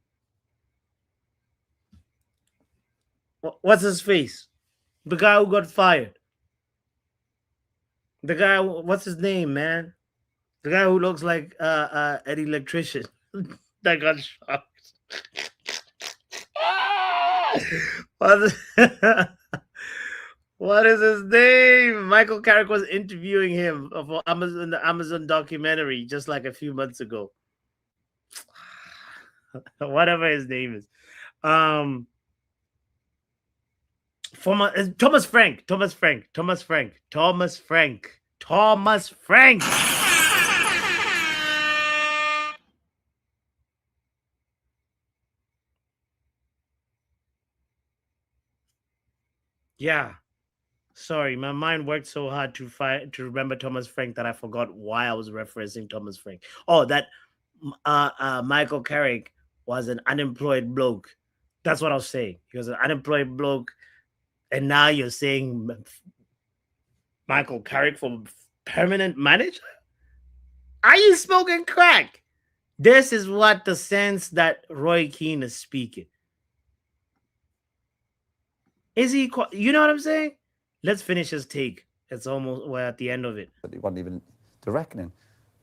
S1: what's his face? The guy who got fired. The guy, what's his name, man? The guy who looks like an electrician that got shot. What is his name? Michael Carrick was interviewing him for the Amazon documentary just like a few months ago. Whatever his name is. Thomas Frank. Yeah. Sorry, my mind worked so hard to remember Thomas Frank that I forgot why I was referencing Thomas Frank. Oh, that Michael Carrick was an unemployed bloke. That's what I was saying. He was an unemployed bloke, and now you're saying Michael Carrick for permanent manager? Are you smoking crack? This is what the sense that Roy Keane is speaking. Is he? You know what I'm saying? Let's finish his take. We're at the end of it.
S8: But he wasn't even the reckoning.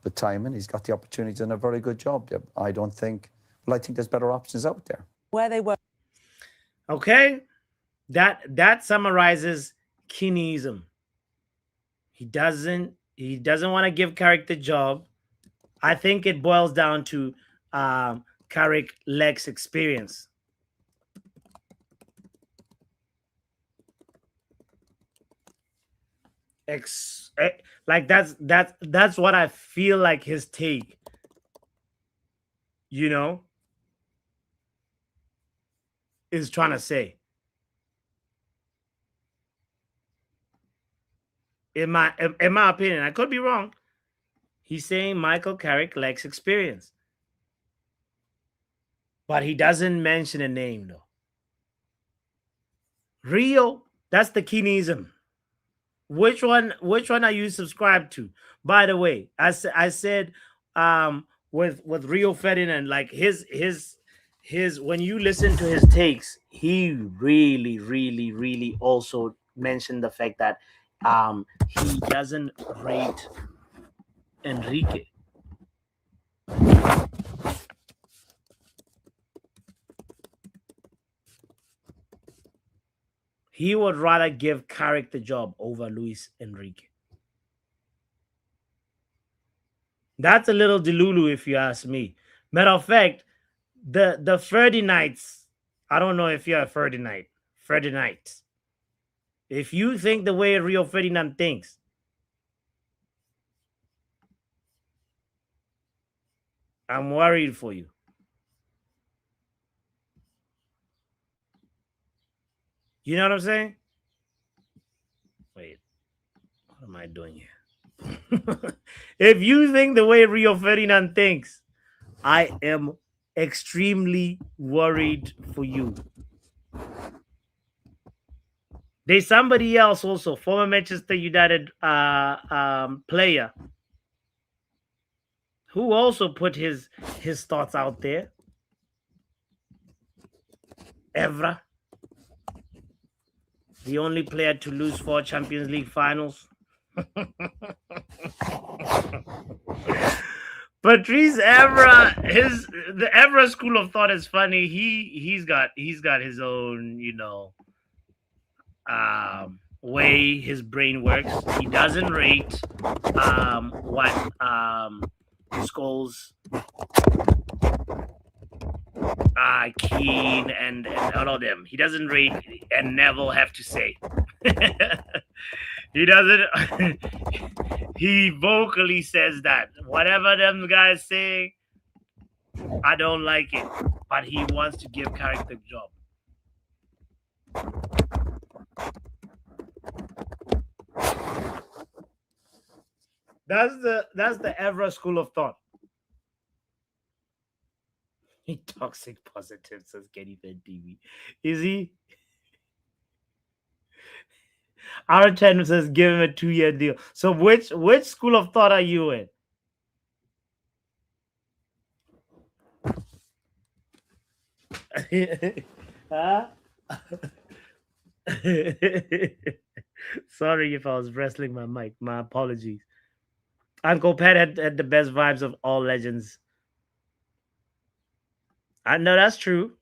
S8: But timing, he's got the opportunity and a very good job. I think there's better options out there.
S7: Where they were.
S1: Okay? That summarizes Keaneism. He doesn't want to give Carrick the job. I think it boils down to Carrick lacks experience. Like that's what I feel like his take, you know, is trying to say. In my opinion, I could be wrong. He's saying Michael Carrick lacks experience. But he doesn't mention a name though. Rio, that's the Keaneism. Which one are you subscribed to? By the way, I said with Rio Ferdinand, like his when you listen to his takes, he really also mentioned the fact that he doesn't rate Enrique. He would rather give Carrick the job over Luis Enrique. That's a little delulu, if you ask me. Matter of fact, the Ferdinites, I don't know if you're a Ferdinite. If you think the way Rio Ferdinand thinks, I'm worried for you. You know what I'm saying? Wait, what am I doing here? If you think the way Rio Ferdinand thinks, I am extremely worried for you. There's somebody else also, former Manchester United player, who also put his thoughts out there. Evra, the only player to lose 4 Champions League finals. Patrice Evra, the Evra school of thought is funny. He's got his own, way his brain works. He doesn't rate what Scholes, Keane, and all of them. He doesn't rate, and Neville have to say. He doesn't. He vocally says that whatever them guys say, I don't like it, but he wants to give Carrick the job. That's the Evra school of thought. He toxic positive, says Kenny Fed TV. Is he? R10 says give him a 2-year deal. So which school of thought are you in? Huh? Sorry if I was wrestling my mic. My apologies. Uncle Pat had the best vibes of all legends. I know that's true.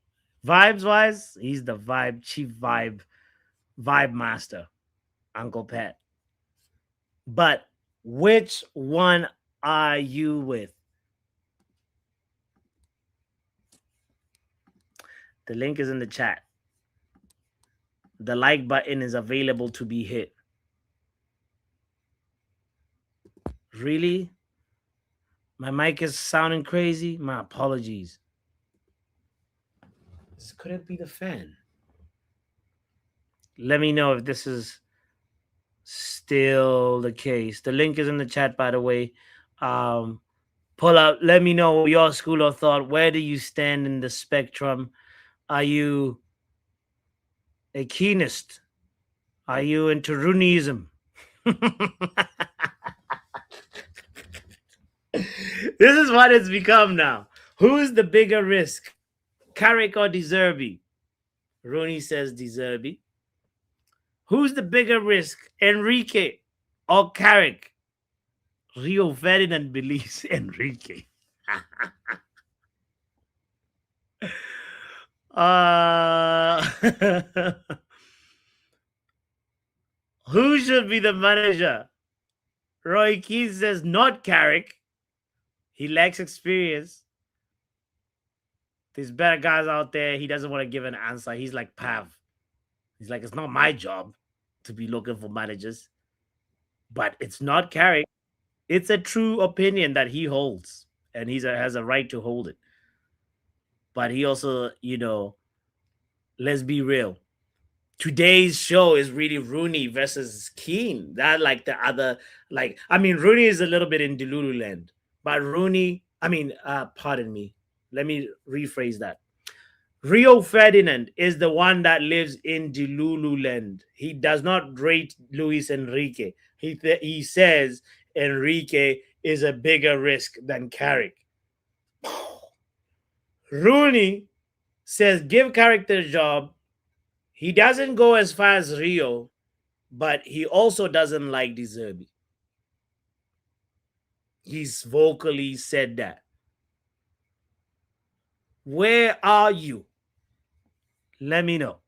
S1: Vibes wise, he's the chief vibe master, Uncle Pat. But which one are you with? The link is in the chat. The like button is available to be hit. Really? My mic is sounding crazy? My apologies. Could it be the fan? Let me know if this is still the case. The link is in the chat, by the way. Pull up. Let me know your school of thought. Where do you stand in the spectrum? Are you a Keaneist? Are you into Rooneyism? This is what it's become now. Who's the bigger risk? Carrick or De Zerbi? Rooney says De Zerbi. Who's the bigger risk? Enrique or Carrick? Rio Ferdinand believes Enrique. Who should be the manager? Roy Keane says not Carrick. He lacks experience. There's better guys out there. He doesn't want to give an answer. He's like Pav. He's like, it's not my job to be looking for managers. But it's not Carrick. It's a true opinion that he holds. And he has a right to hold it. But he also, let's be real. Today's show is really Rooney versus Keane. That like the other, Rooney is a little bit in Delulu land. But pardon me. Let me rephrase that. Rio Ferdinand is the one that lives in Delulu land. He does not rate Luis Enrique. He says Enrique is a bigger risk than Carrick. Rooney says give Carrick the job. He doesn't go as far as Rio, but he also doesn't like De Zerbi. He's vocally said that. Where are you? Let me know.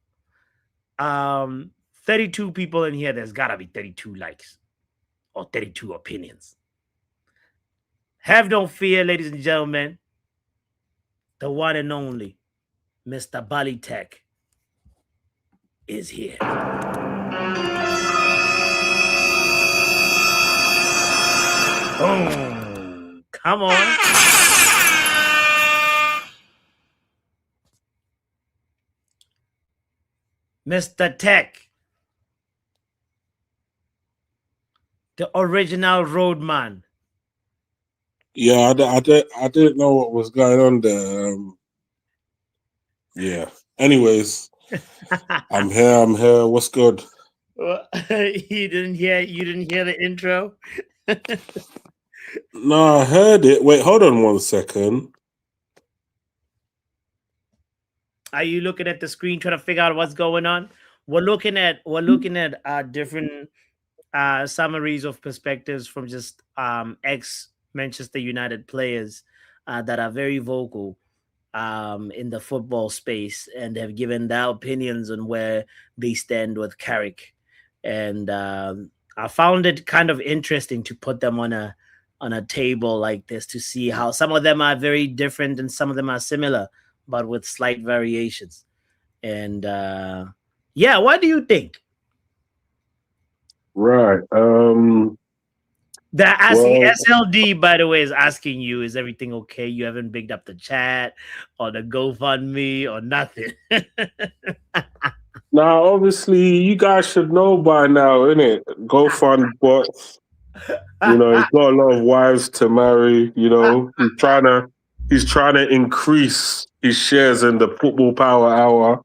S1: 32 people in here. There's got to be 32 likes or 32 opinions. Have no fear, ladies and gentlemen. The one and only Mr. Bali Tech is here. Boom. Come on. Mr. Tech. The original roadman.
S9: Yeah, I didn't know what was going on there. Yeah. Anyways, I'm here. What's good?
S1: You didn't hear the intro?
S9: No, I heard it. Wait, hold on 1 second.
S1: Are you looking at the screen trying to figure out what's going on? We're looking at different summaries of perspectives from just ex Manchester United players that are very vocal in the football space and have given their opinions on where they stand with Carrick. And I found it kind of interesting to put them on a table like this to see how some of them are very different and some of them are similar, but with slight variations. And what do you think?
S9: Right.
S1: They're asking, SLD, by the way, is asking you, is everything okay? You haven't bigged up the chat or the GoFundMe or nothing.
S9: Now, obviously, you guys should know by now, innit? GoFund bots. He's got a lot of wives to marry. He's trying to increase his shares in the Football Power Hour.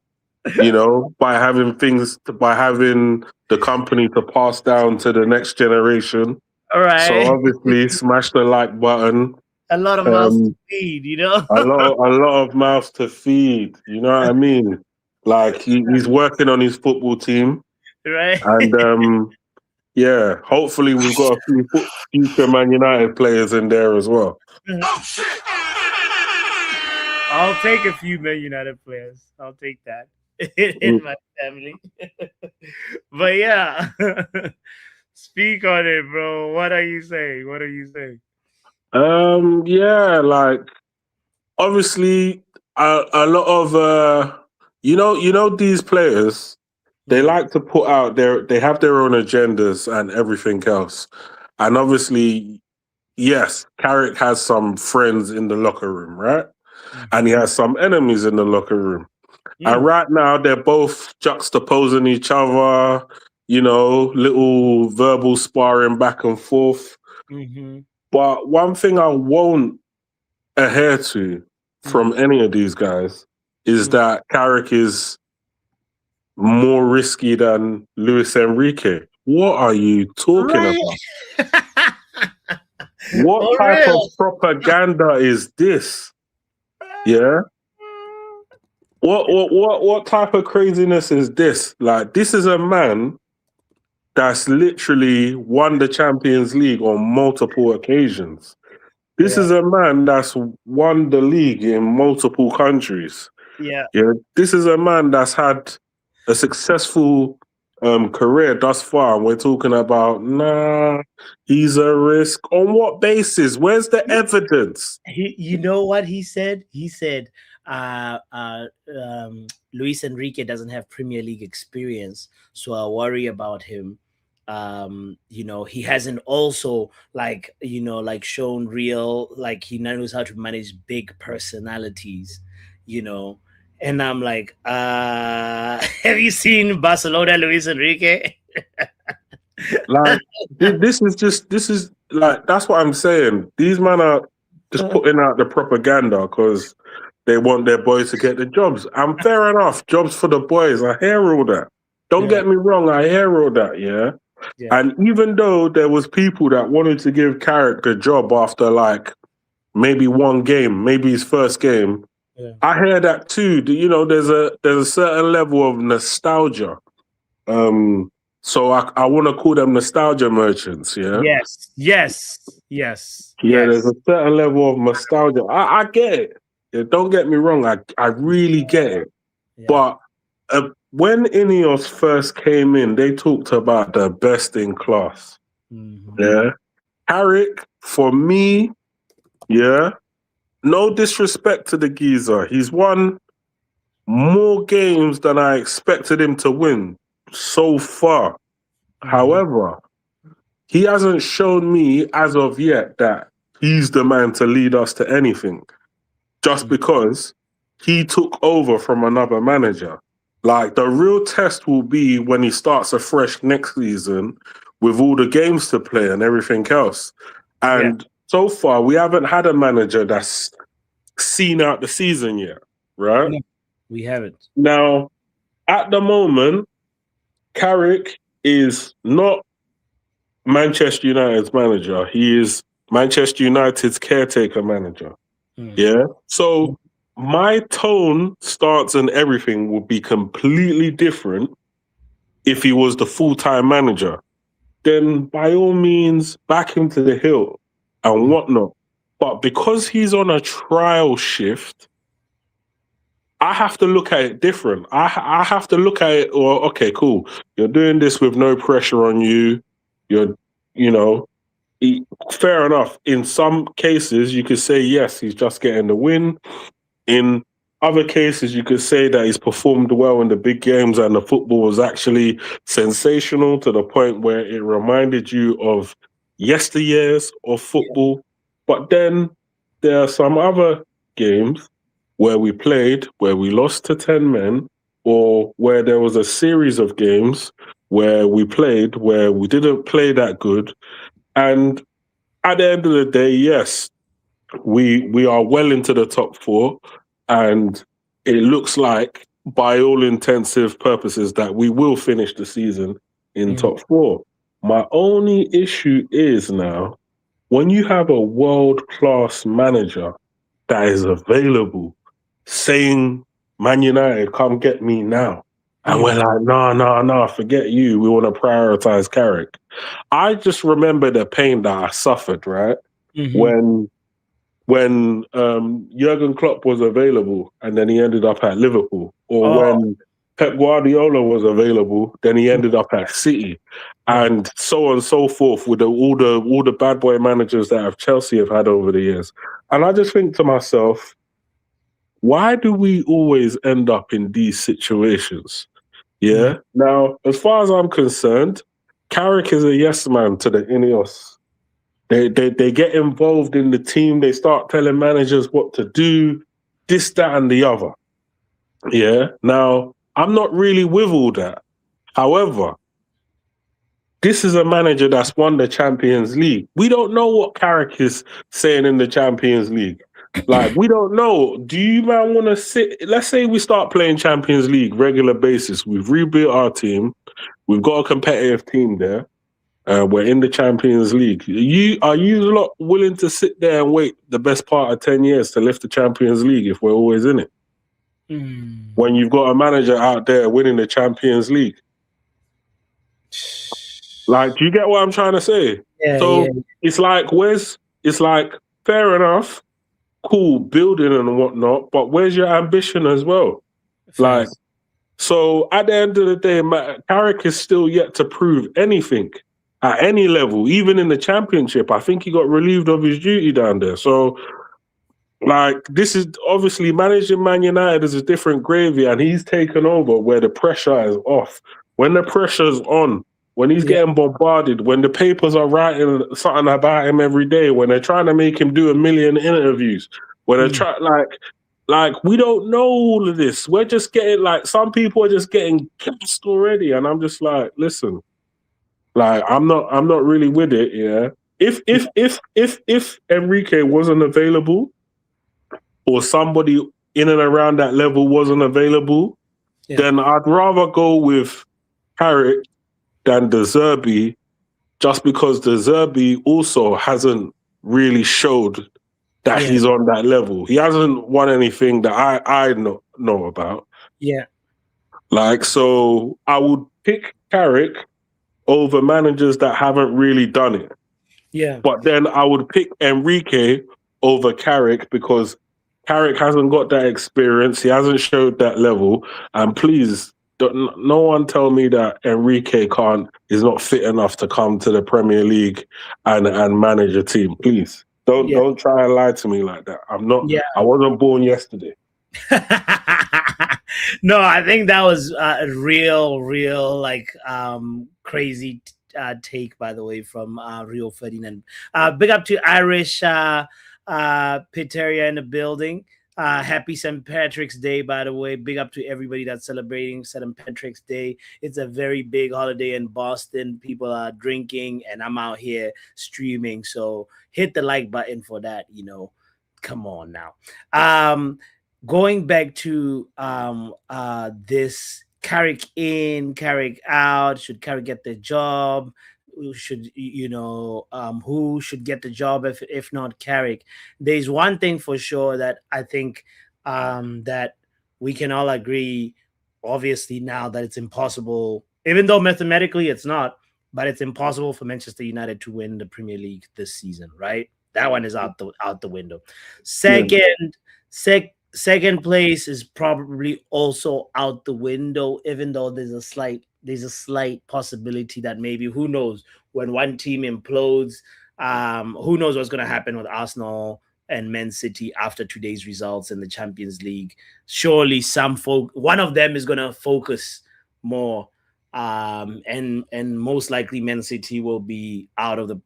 S9: By having the company to pass down to the next generation.
S1: All right.
S9: So obviously, smash the like button.
S1: A lot of mouths to feed,
S9: a lot of mouths to feed. You know what I mean? Like he's working on his football team,
S1: right?
S9: And hopefully we've got a few future Man United players in there as well.
S1: Oh shit! I'll take a few Man United players. I'll take that in my family. But yeah. Speak on it, bro. What are you saying?
S9: Obviously, a lot of these players, they like to put out they have their own agendas and everything else. And obviously, yes, Carrick has some friends in the locker room, right? Mm-hmm. And he has some enemies in the locker room. Mm. And right now, they're both juxtaposing each other. Little verbal sparring back and forth. Mm-hmm. But one thing I won't adhere to from any of these guys is that Carrick is more risky than Luis Enrique. What are you talking about? What type of propaganda is this? Yeah? What type of craziness is this? Like, this is a man that's literally won the Champions League on multiple occasions. This is a man that's won the league in multiple countries.
S1: Yeah.
S9: Yeah, this is a man that's had a successful career thus far, and we're talking about, nah, he's a risk. On what basis? Where's the evidence?
S1: You know what he said? He said, Luis Enrique doesn't have Premier League experience, so I worry about him. He hasn't also like shown real, like he knows how to manage big personalities, you know. And I'm like, have you seen Barcelona, Luis Enrique?
S9: Like this is like, that's what I'm saying. These men are just putting out the propaganda because they want their boys to get the jobs. And fair enough, jobs for the boys. I hear all that. Don't get me wrong, I hear all that, yeah. And even though there was people that wanted to give Carrick the job after like maybe one game, maybe his first game, I hear that too. You know, there's a certain level of nostalgia. So I want to call them nostalgia merchants, yeah?
S1: Yes.
S9: Yeah, there's a certain level of nostalgia. I get it. Yeah, don't get me wrong, I really get it.
S1: Yeah.
S9: But when Ineos first came in, they talked about the best in class.
S1: Mm-hmm.
S9: Yeah. Carrick, for me, yeah, no disrespect to the geezer. He's won more games than I expected him to win so far. However, he hasn't shown me as of yet that he's the man to lead us to anything, just because he took over from another manager. Like, the real test will be when he starts afresh next season with all the games to play and everything else. And so far, we haven't had a manager that's seen out the season yet, right?
S1: No, we haven't.
S9: Now, at the moment, Carrick is not Manchester United's manager. He is Manchester United's caretaker manager. Yeah. So my tone, stance, and everything would be completely different if he was the full-time manager. Then by all means, back him to the hill and whatnot. But because he's on a trial shift, I have to look at it different. I have to look at it, well, okay, cool. You're doing this with no pressure on you. Fair enough. In some cases, you could say, yes, he's just getting the win. In other cases, you could say that he's performed well in the big games and the football was actually sensational to the point where it reminded you of yesteryears of football. But then there are some other games where we played, where we lost to 10 men, or where there was a series of games where we played, where we didn't play that good. And at the end of the day, yes, we are well into the top four, and it looks like, by all intensive purposes, that we will finish the season in top four. My only issue is now, when you have a world-class manager that is available, saying, Man United, come get me now. And we're like, no, forget you. We want to prioritize Carrick. I just remember the pain that I suffered, right? When Jurgen Klopp was available and then he ended up at Liverpool, or when Pep Guardiola was available, then he ended up at City, and so on and so forth with all the bad boy managers that Chelsea have had over the years. And I just think to myself, why do we always end up in these situations? Yeah. Now, as far as I'm concerned, Carrick is a yes man to the Ineos. They get involved in the team. They start telling managers what to do, this, that, and the other. Yeah. Now, I'm not really with all that. However, this is a manager that's won the Champions League. We don't know what Carrick is saying in the Champions League. Like, we don't know. Do you, man, want to sit? Let's say we start playing Champions League regular basis. We've rebuilt our team. We've got a competitive team there. We're in the Champions League. Are you lot willing to sit there and wait the best part of 10 years to lift the Champions League if we're always in it? When you've got a manager out there winning the Champions League. Like, do you get what I'm trying to say? It's like, fair enough. cool building and whatnot, but where's your ambition as well? Like, so at the end of the day, Carrick is still yet to prove anything at any level, even in the championship. I think he got relieved of his duty down there. So, like, this is obviously managing Man United is a different gravy, and he's taken over where the pressure is off. When the pressure's on, when he's getting bombarded, when the papers are writing something about him every day, when they're trying to make him do 1 million interviews, when they're trying, like, we don't know all of this. We're just getting, like, some people are just getting gassed already, and I'm just like, listen, like, I'm not really with it. Yeah, if Enrique wasn't available, or somebody in and around that level wasn't available, then I'd rather go with Carrick than De Zerbi, just because De Zerbi also hasn't really showed that he's on that level. He hasn't won anything that I know about.
S1: Yeah.
S9: Like, so I would pick Carrick over managers that haven't really done it.
S1: Yeah.
S9: But then I would pick Enrique over Carrick because Carrick hasn't got that experience. He hasn't showed that level. And please, no one tell me that Enrique is not fit enough to come to the Premier League and manage a team. Please. Don't try and lie to me like that. I'm not. Yeah. I wasn't born yesterday.
S1: No, I think that was a real like crazy take, by the way, from Rio Ferdinand. Big up to Irish Piteria in the building. Happy St. Patrick's Day, by the way. Big up to everybody that's celebrating St. Patrick's Day. It's a very big holiday in Boston. People are drinking, and I'm out here streaming. So hit the like button for that. You know, come on now. Going back to this Carrick in, Carrick out. Should Carrick get the job? Who should who should get the job if not Carrick? There's one thing for sure that I think that we can all agree, obviously, now that it's impossible, even though mathematically it's not, but it's impossible for Manchester United to win the Premier League this season, right? That one is out the window. Second place is probably also out the window, even though there's a slight possibility that maybe, who knows, when one team implodes, who knows what's going to happen with Arsenal and Man City after today's results in the Champions League. Surely one of them is going to focus more, and most likely Man City will be out of the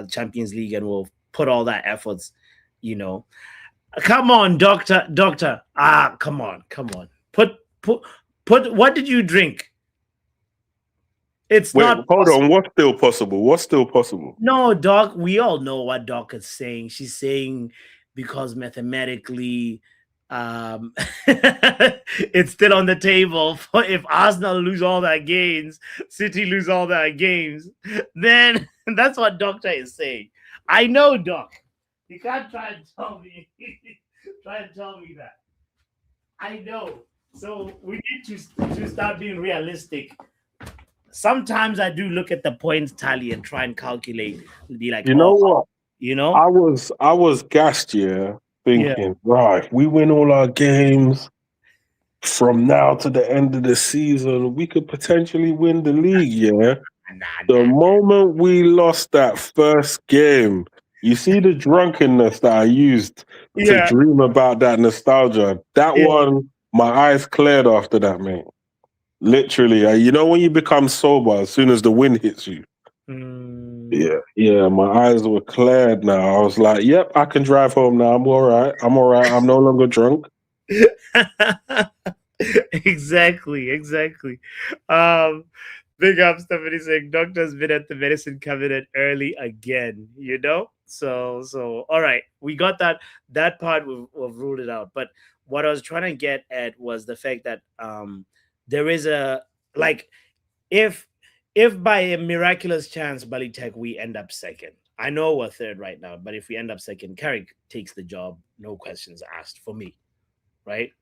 S1: Champions League and will put all that efforts, Come on, doctor. Come on. Put what did you drink? It's not
S9: hold on. What's still possible?
S1: No, Doc, we all know what Doc is saying. She's saying because mathematically it's still on the table. If Arsenal lose all their games, City lose all their games, then that's what Doctor is saying. I know, Doc. You can't try and tell me that. I know. So we need to start being realistic. Sometimes I do look at the points tally and try and calculate and be like,
S9: what? I was gassed, thinking, right, if we win all our games from now to the end of the season, we could potentially win the league, The moment we lost that first game, you see the drunkenness that I used to dream about that nostalgia. That one, my eyes cleared after that, mate. Literally, when you become sober as soon as the wind hits you. Yeah, my eyes were cleared now. I was like, yep, I can drive home now. I'm all right. I'm no longer drunk.
S1: Exactly. Big up, Stephanie saying, Doctor's been at the medicine cabinet early again, So all right, we got that part. We've ruled it out. But what I was trying to get at was the fact that there is if by a miraculous chance, Balitech, we end up second. I know we're third right now, but if we end up second, Carrick takes the job, no questions asked for me, right?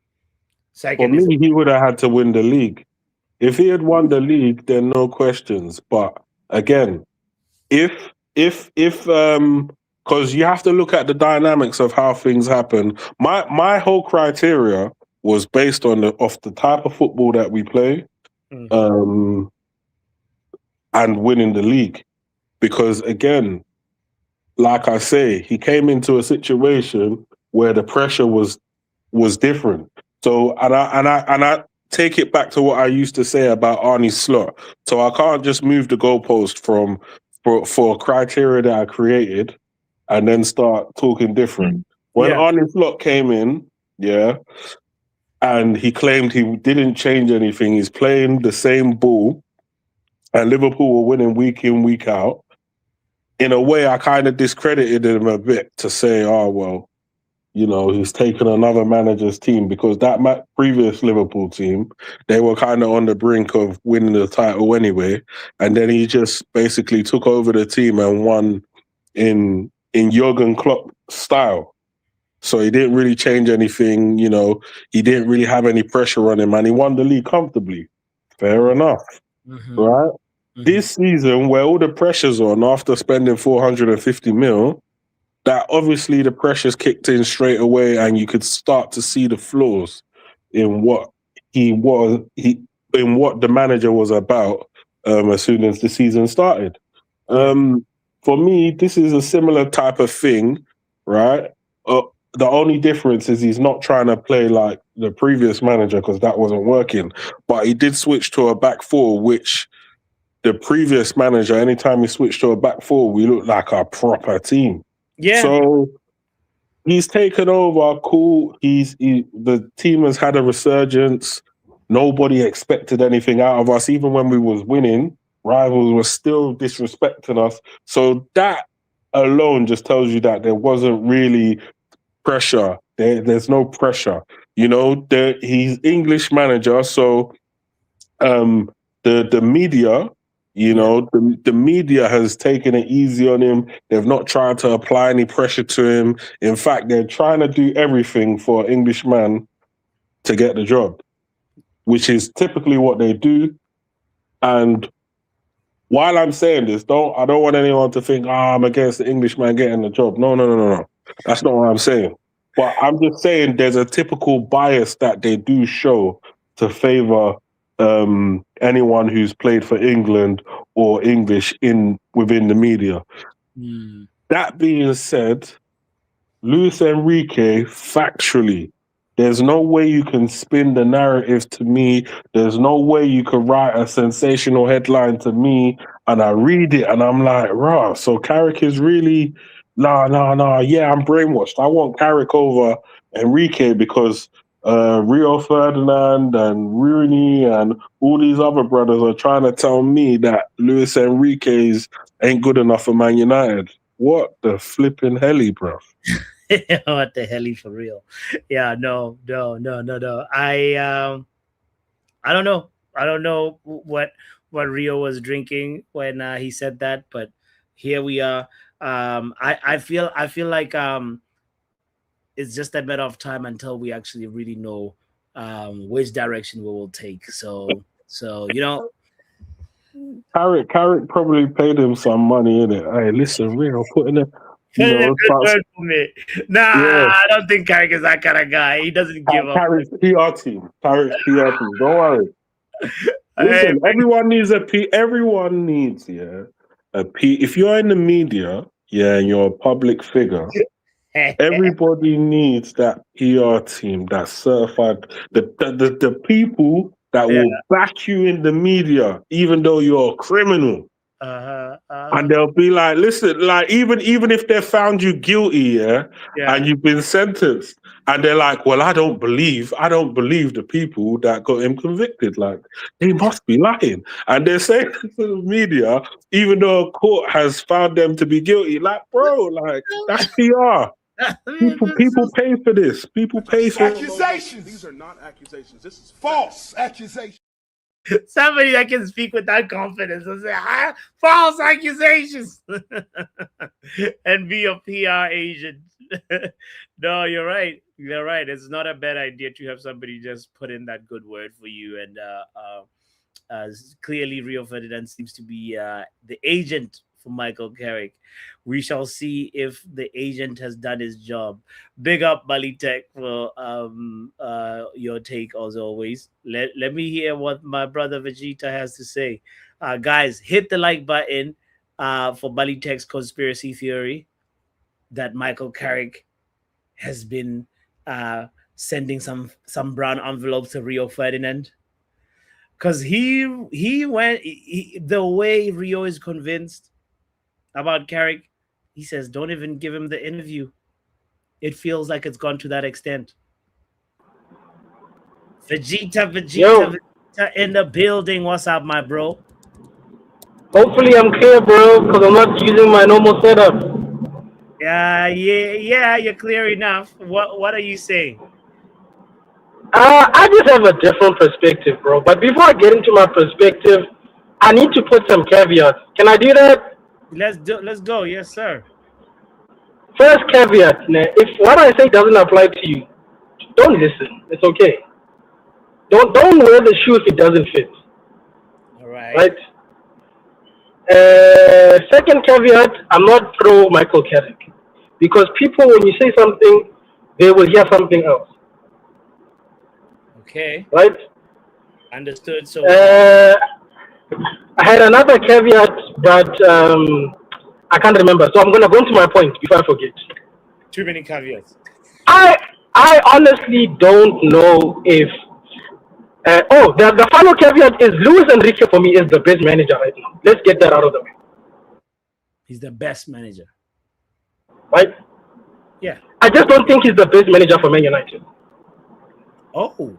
S1: Second,
S9: for me, he would have had to win the league. If he had won the league, then no questions. But again, if because you have to look at the dynamics of how things happen. My whole criteria was based on off the type of football that we play, and winning the league. Because again, like I say, he came into a situation where the pressure was different. So and I take it back to what I used to say about Arne Slot. So I can't just move the goalpost for criteria that I created and then start talking different. When Arne Slot came in, and he claimed he didn't change anything, he's playing the same ball, and Liverpool were winning week in, week out. In a way, I kind of discredited him a bit to say, oh, well, you know, he's taken another manager's team, because that previous Liverpool team, they were kind of on the brink of winning the title anyway. And then he just basically took over the team and won in Jurgen Klopp style. So he didn't really change anything, you know, he didn't really have any pressure on him, and he won the league comfortably. Fair enough, right? This season, where all the pressure's on after spending 450 mil, that obviously the pressure's kicked in straight away, and you could start to see the flaws in what in what the manager was about as soon as the season started. For me, this is a similar type of thing, right? The only difference is he's not trying to play like the previous manager, because that wasn't working. But he did switch to a back four, which the previous manager, anytime he switched to a back four, we looked like a proper team.
S1: Yeah.
S9: So he's taken over. Cool. The team has had a resurgence. Nobody expected anything out of us. Even when we was winning, rivals were still disrespecting us. So that alone just tells you that there wasn't really pressure. There's no pressure. You know, he's English manager, so the media, you know, the media has taken it easy on him. They've not tried to apply any pressure to him. In fact, they're trying to do everything for an Englishman to get the job, which is typically what they do. And while I'm saying this, I don't want anyone to think, I'm against the Englishman getting the job. No. That's not what I'm saying. But I'm just saying there's a typical bias that they do show to favour anyone who's played for England or English within the media. That being said, Luis Enrique, factually, there's no way you can spin the narrative to me. There's no way you can write a sensational headline to me and I read it and I'm like, rah, so Carrick is really, nah, yeah, I'm brainwashed. I want Carrick over Enrique because Rio Ferdinand and Rooney and all these other brothers are trying to tell me that Luis Enrique's ain't good enough for Man United. What the flipping helly, bro?
S1: What the helly, for real? Yeah, no. I don't know. I don't know what Rio was drinking when he said that, but here we are. I feel like it's just a matter of time until we actually really know which direction we will take. So you know,
S9: Carrick probably paid him some money in it. Hey, listen, Rio, put in it.
S1: Good word for me. I don't think Carrick is that kind of guy. He doesn't give up.
S9: Carrick's PR team. Don't worry. Listen, everyone needs a P. Everyone needs a P. If you're in the media, and you're a public figure, everybody needs that PR team that's certified. The people that will back you in the media, even though you're a criminal. And they'll be like, listen, like even if they found you guilty, and you've been sentenced, and they're like, well, I don't believe the people that got him convicted. Like, they must be lying. And they're saying to the media, even though a court has found them to be guilty, like, bro, like, that's PR. People pay for this. People pay for
S10: accusations. These are not accusations. This is false accusations.
S1: Somebody that can speak with that confidence and say false accusations and be a PR agent. No, you're right. You're right. It's not a bad idea to have somebody just put in that good word for you. And clearly, Rio Ferdinand seems to be the agent for Michael Carrick. We shall see if the agent has done his job. Big up Bali Tech for your take as always. Let me hear what my brother Vegeta has to say. Guys, hit the like button for Bali Tech's conspiracy theory that Michael Carrick has been sending some brown envelopes to Rio Ferdinand. Because he went the way Rio is convinced about Carrick, he says, don't even give him the interview. It feels like it's gone to that extent. Vegeta in the building. What's up, my bro?
S11: Hopefully I'm clear, bro, because I'm not using my normal setup.
S1: Yeah, you're clear enough. What are you saying?
S11: I just have a different perspective, bro. But before I get into my perspective, I need to put some caveats. Can I do that?
S1: Let's go. Yes, sir.
S11: First caveat, if what I say doesn't apply to you, don't listen. It's okay. Don't wear the shoe if it doesn't fit.
S1: All right.
S11: Right? Second caveat, I'm not pro Michael Carrick. Because people, when you say something, they will hear something else.
S1: Okay.
S11: Right?
S1: Understood. So
S11: I had another caveat, but I can't remember. So I'm going to go into my point before I forget.
S1: Too many caveats.
S11: I honestly don't know if... the final caveat is Luis Enrique for me is the best manager right now. Let's get that out of the way.
S1: He's the best manager.
S11: Right?
S1: Yeah.
S11: I just don't think he's the best manager for Man United.
S1: Oh.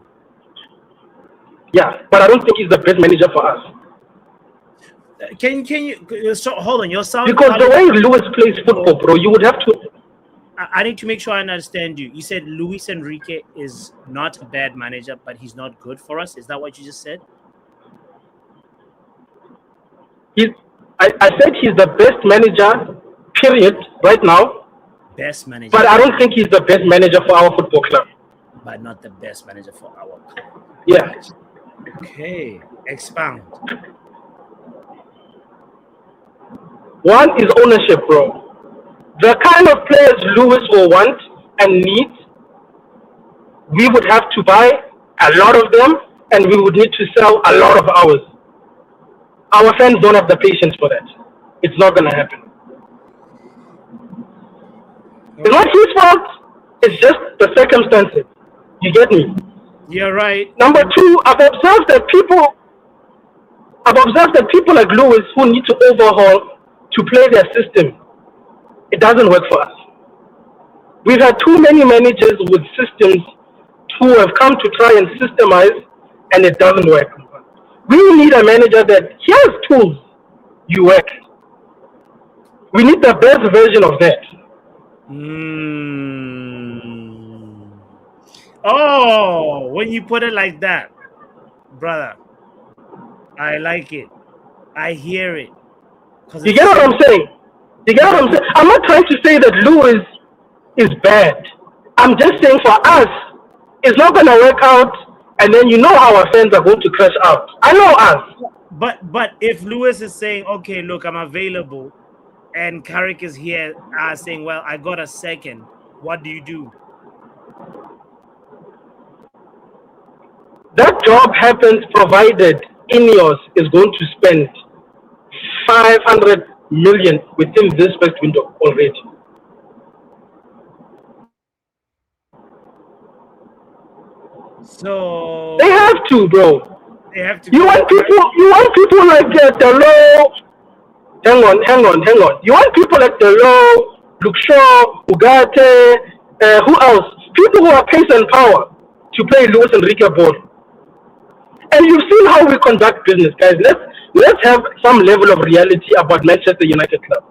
S11: Yeah, but I don't think he's the best manager for us.
S1: Can you so hold on? You're sounding
S11: because the way Luis plays football, bro, you would have to.
S1: I need to make sure I understand you. You said Luis Enrique is not a bad manager, but he's not good for us. Is that what you just said?
S11: I said he's the best manager, period, right now.
S1: Best manager.
S11: But I don't think he's the best manager for our football club.
S1: But not the best manager for our club.
S11: Yeah.
S1: Okay. Expound.
S11: One is ownership, bro. The kind of players Luis will want and need, we would have to buy a lot of them, and we would need to sell a lot of ours. Our fans don't have the patience for that. It's not going to happen. It's not his fault. It's just the circumstances. You get me?
S1: You're right.
S11: Number two, I've observed that people like Luis who need to overhaul to play their system. It doesn't work for us. We've had too many managers with systems who have come to try and systemize, and it doesn't work. We need a manager that here's tools, you work. We need the best version of that.
S1: Oh, when you put it like that, brother, I like it. I hear it.
S11: You get what I'm saying? You get what I'm saying? I'm not trying to say that Luis is bad. I'm just saying for us, it's not going to work out, and then you know our fans are going to crash out. I know us.
S1: But if Luis is saying, okay, look, I'm available, and Carrick is here saying, well, I got a second, what do you do?
S11: That job happens provided Ineos is going to spend 500 million within this first window already.
S1: So
S11: they have to, bro.
S1: They have to.
S11: You want people like Delo. Hang on. You want people like Delo, Luke Shaw, Ugarte, who else? People who are pace and power to play Luis Enrique ball. And you've seen how we conduct business, guys. Let's have some level of reality about Manchester United club.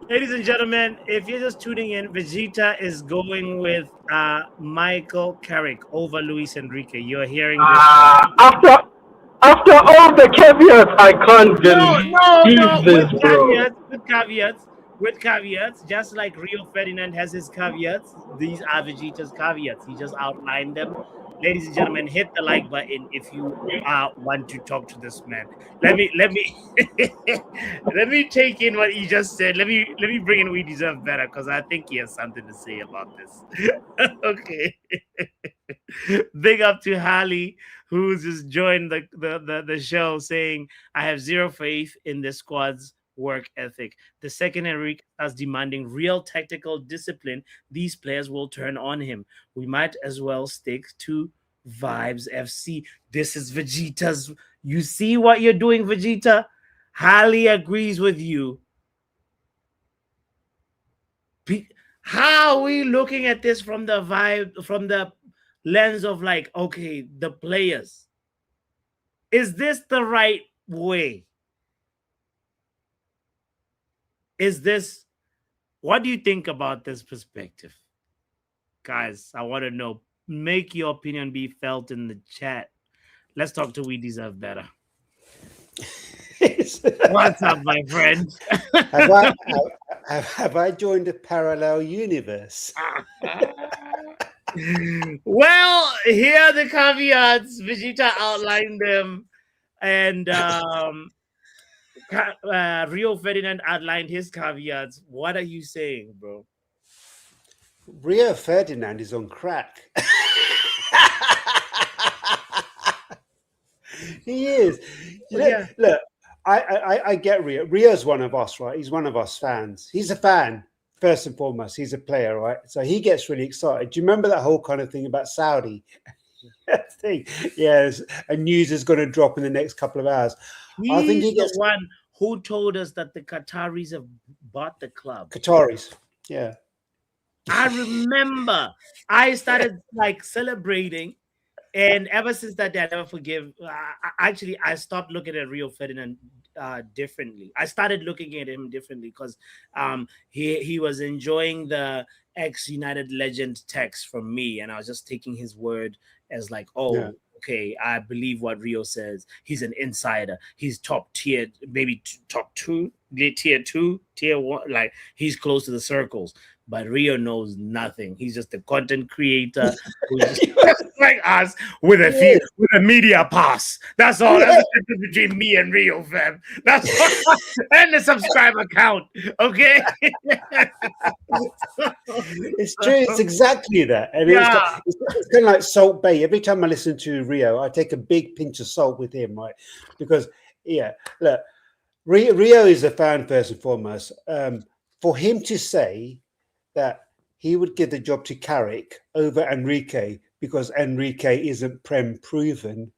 S1: Ladies and gentlemen, if you're just tuning in, Vegeta is going with Michael Carrick over Luis Enrique. You're hearing this.
S11: After all the caveats, I can't believe this, bro.
S1: With caveats, just like Rio Ferdinand has his caveats, these are Vegeta's caveats. He just outlined them. ladies and gentlemen, hit the like button if you want to talk to this man. Let me let me take in what he just said. Let me bring in We Deserve Better, because I think he has something to say about this. Okay. Big up to Holly, who's just joined the show, saying, I have zero faith in the squad's work ethic. The second Enrique starts demanding real tactical discipline, these players will turn on him. We might as well stick to Vibes FC. This is Vegeta's. You see what you're doing, Vegeta? Holly agrees with you. How are we looking at this from the vibe, from the lens of like, okay, the players? Is this the right way? Is this, what do you think about this perspective? Guys, I want to know. Make your opinion be felt in the chat. Let's talk to We Deserve Better. What's up, my friend?
S12: have I joined a parallel universe?
S1: Well, here are the caveats. Vegeta outlined them, and Rio Ferdinand outlined his caveats. What are you saying, bro?
S12: Rio Ferdinand is on crack. He is. You know, look, I get Rio. Rio's one of us, right? He's one of us fans. He's a fan, first and foremost. He's a player, right? So he gets really excited. Do you remember that whole kind of thing about Saudi? Thing? Yes, and news is going to drop in the next couple of hours. I think he gets
S1: the one who told us that the Qataris have bought the club.
S12: Qataris, yeah.
S1: I remember I started like celebrating, and ever since that day, I never forgive. Actually, I stopped looking at Rio Ferdinand differently. I started looking at him differently because he was enjoying the ex-United legend text from me, and I was just taking his word as like, oh. Yeah. Okay, I believe what Rio says. He's an insider. He's top tier, maybe top two, tier two, tier one. Like he's close to the circles. But Rio knows nothing. He's just a content creator who's like us with a media pass. That's all. That's the difference between me and Rio, fam. That's all. And the subscriber count. Okay.
S12: It's true. It's exactly that. And it's kind of like Salt Bay. Every time I listen to Rio, I take a big pinch of salt with him, right? Because look, Rio is a fan first and foremost. For him to say that he would give the job to Carrick over Enrique because Enrique isn't Prem proven.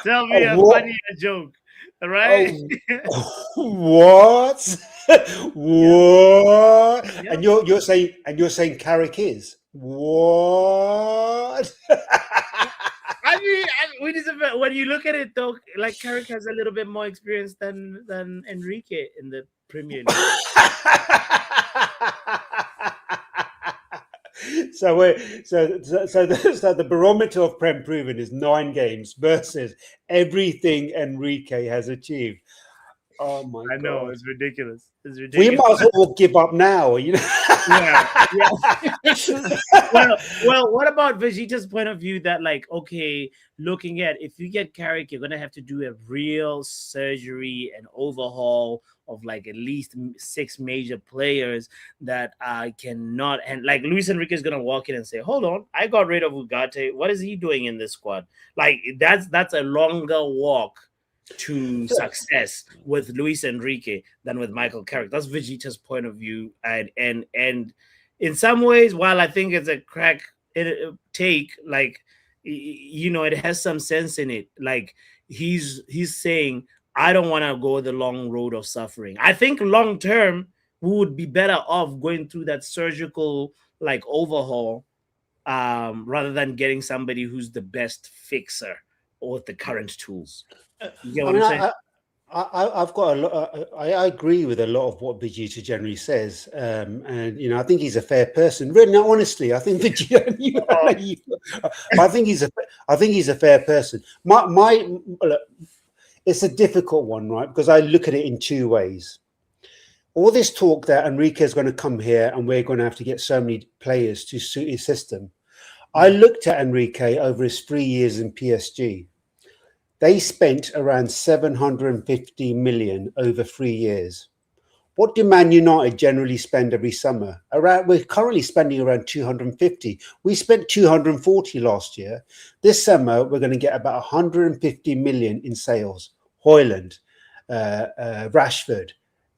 S1: Tell me a funny joke, right?
S12: What? What? Yep. And you're saying Carrick is what?
S1: I mean, when you look at it though, like Carrick has a little bit more experience than Enrique in the Premier League.
S12: So the barometer of Prem proven is 9 games versus everything Enrique has achieved. Oh my God!
S1: I know it's ridiculous. It's ridiculous.
S12: We might as well give up now, you know.
S1: Yeah. Well, what about Vegeta's point of view that, like, okay, looking at if you get Carrick, you're gonna have to do a real surgery and overhaul of like at least 6 major players that cannot, and like Luis Enrique is gonna walk in and say, "Hold on, I got rid of Ugarte. What is he doing in this squad?" Like that's a longer walk to success with Luis Enrique than with Michael Carrick. That's Vegeta's point of view, and in some ways, while I think it's a crack take, like, you know, it has some sense in it. Like he's saying, I don't want to go the long road of suffering. I think long term we would be better off going through that surgical like overhaul rather than getting somebody who's the best fixer or with the current tools. You get what I'm saying?
S12: I've got a lot. I agree with a lot of what Vegeta generally says, and you know, I think he's a fair person. Really, no, honestly, I think Vegeta. I think he's a fair person. it's a difficult one, right? Because I look at it in two ways. All this talk that Enrique is going to come here and we're going to have to get so many players to suit his system. I looked at Enrique over his 3 years in PSG. They spent around 750 million over 3 years. What do Man United generally spend every summer? We're currently spending around 250. We spent 240 last year. This summer, we're going to get about 150 million in sales. Højlund, Rashford,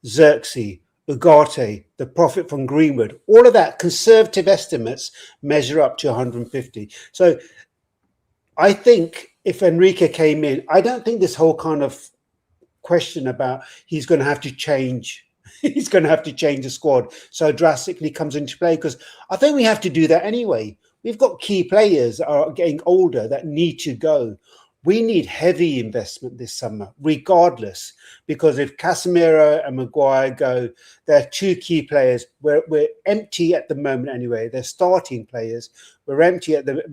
S12: Xerxes, Ugarte, the profit from Greenwood, all of that, conservative estimates measure up to 150. So I think if Enrique came in, I don't think this whole kind of question about he's going to have to change the squad so drastically comes into play, because I think we have to do that anyway. We've got key players that are getting older that need to go. We need heavy investment this summer, regardless, because if Casemiro and Maguire go, they're two key players. We're empty at the moment anyway. They're starting players. We're empty at the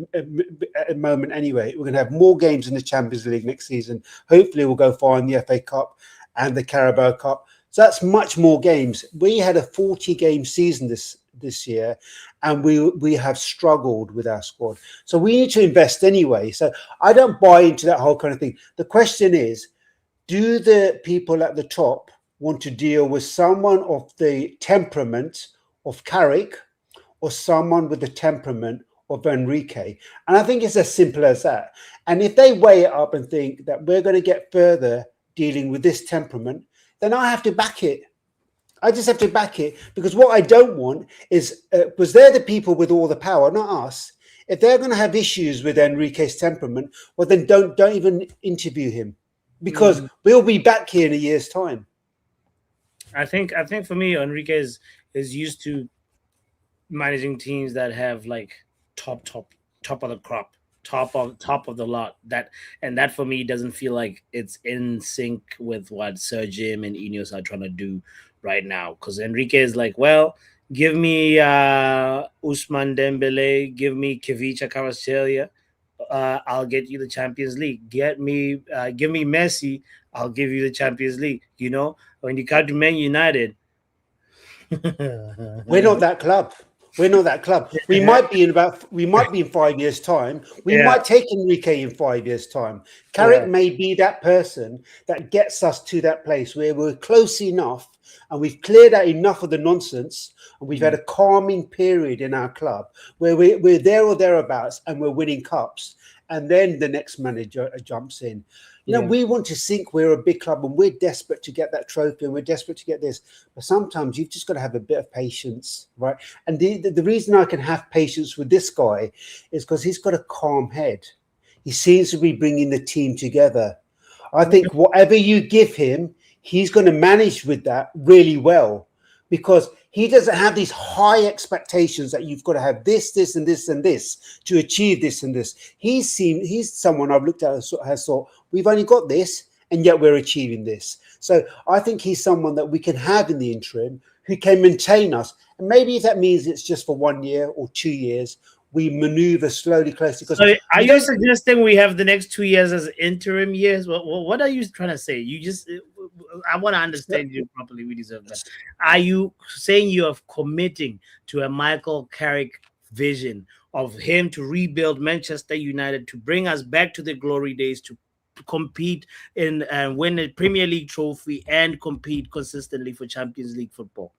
S12: moment anyway. We're going to have more games in the Champions League next season. Hopefully we'll go far in the FA Cup and the Carabao Cup. So that's much more games. We had a 40-game season this year, and we have struggled with our squad. So we need to invest anyway. So I don't buy into that whole kind of thing. The question is, do the people at the top want to deal with someone of the temperament of Carrick or someone with the temperament of Enrique? And I think it's as simple as that. And if they weigh it up and think that we're going to get further dealing with this temperament, then I have to back it. I just have to back it, because what I don't want is, because they're the people with all the power, not us. If they're going to have issues with Enrique's temperament, well, then don't even interview him, because we'll be back here in a year's time.
S1: I think for me, Enrique is used to managing teams that have like top of the crop, top of the lot. That for me doesn't feel like it's in sync with what Sir Jim and Ineos are trying to do right now, because Enrique is like, well, give me Ousmane Dembele, give me Kvicha Kvaratskhelia, I'll get you the Champions League. Give me Messi, I'll give you the Champions League. You know, when you come to Man United,
S12: we're not that club. We're not that club. We might be in 5 years' time. We might take Enrique in 5 years' time. Carrick may be that person that gets us to that place where we're close enough and we've cleared out enough of the nonsense, and we've had a calming period in our club where we're there or thereabouts and we're winning cups. And then the next manager jumps in. You know, we want to think we're a big club and we're desperate to get that trophy and we're desperate to get this. But sometimes you've just got to have a bit of patience, right? And the reason I can have patience with this guy is because he's got a calm head. He seems to be bringing the team together. I think whatever you give him, he's going to manage with that really well, because he doesn't have these high expectations that you've got to have this, and this, and this to achieve this and this. He's someone I've looked at and has thought, we've only got this, and yet we're achieving this. So I think he's someone that we can have in the interim who can maintain us. And maybe if that means it's just for 1 year or 2 years, we maneuver slowly closer.
S1: So are you suggesting we have the next 2 years as interim years? What are you trying to say? I want to understand you properly. We deserve that. Are you saying you are committing to a Michael Carrick vision of him to rebuild Manchester United, to bring us back to the glory days, to compete in and win a Premier League trophy and compete consistently for Champions League football?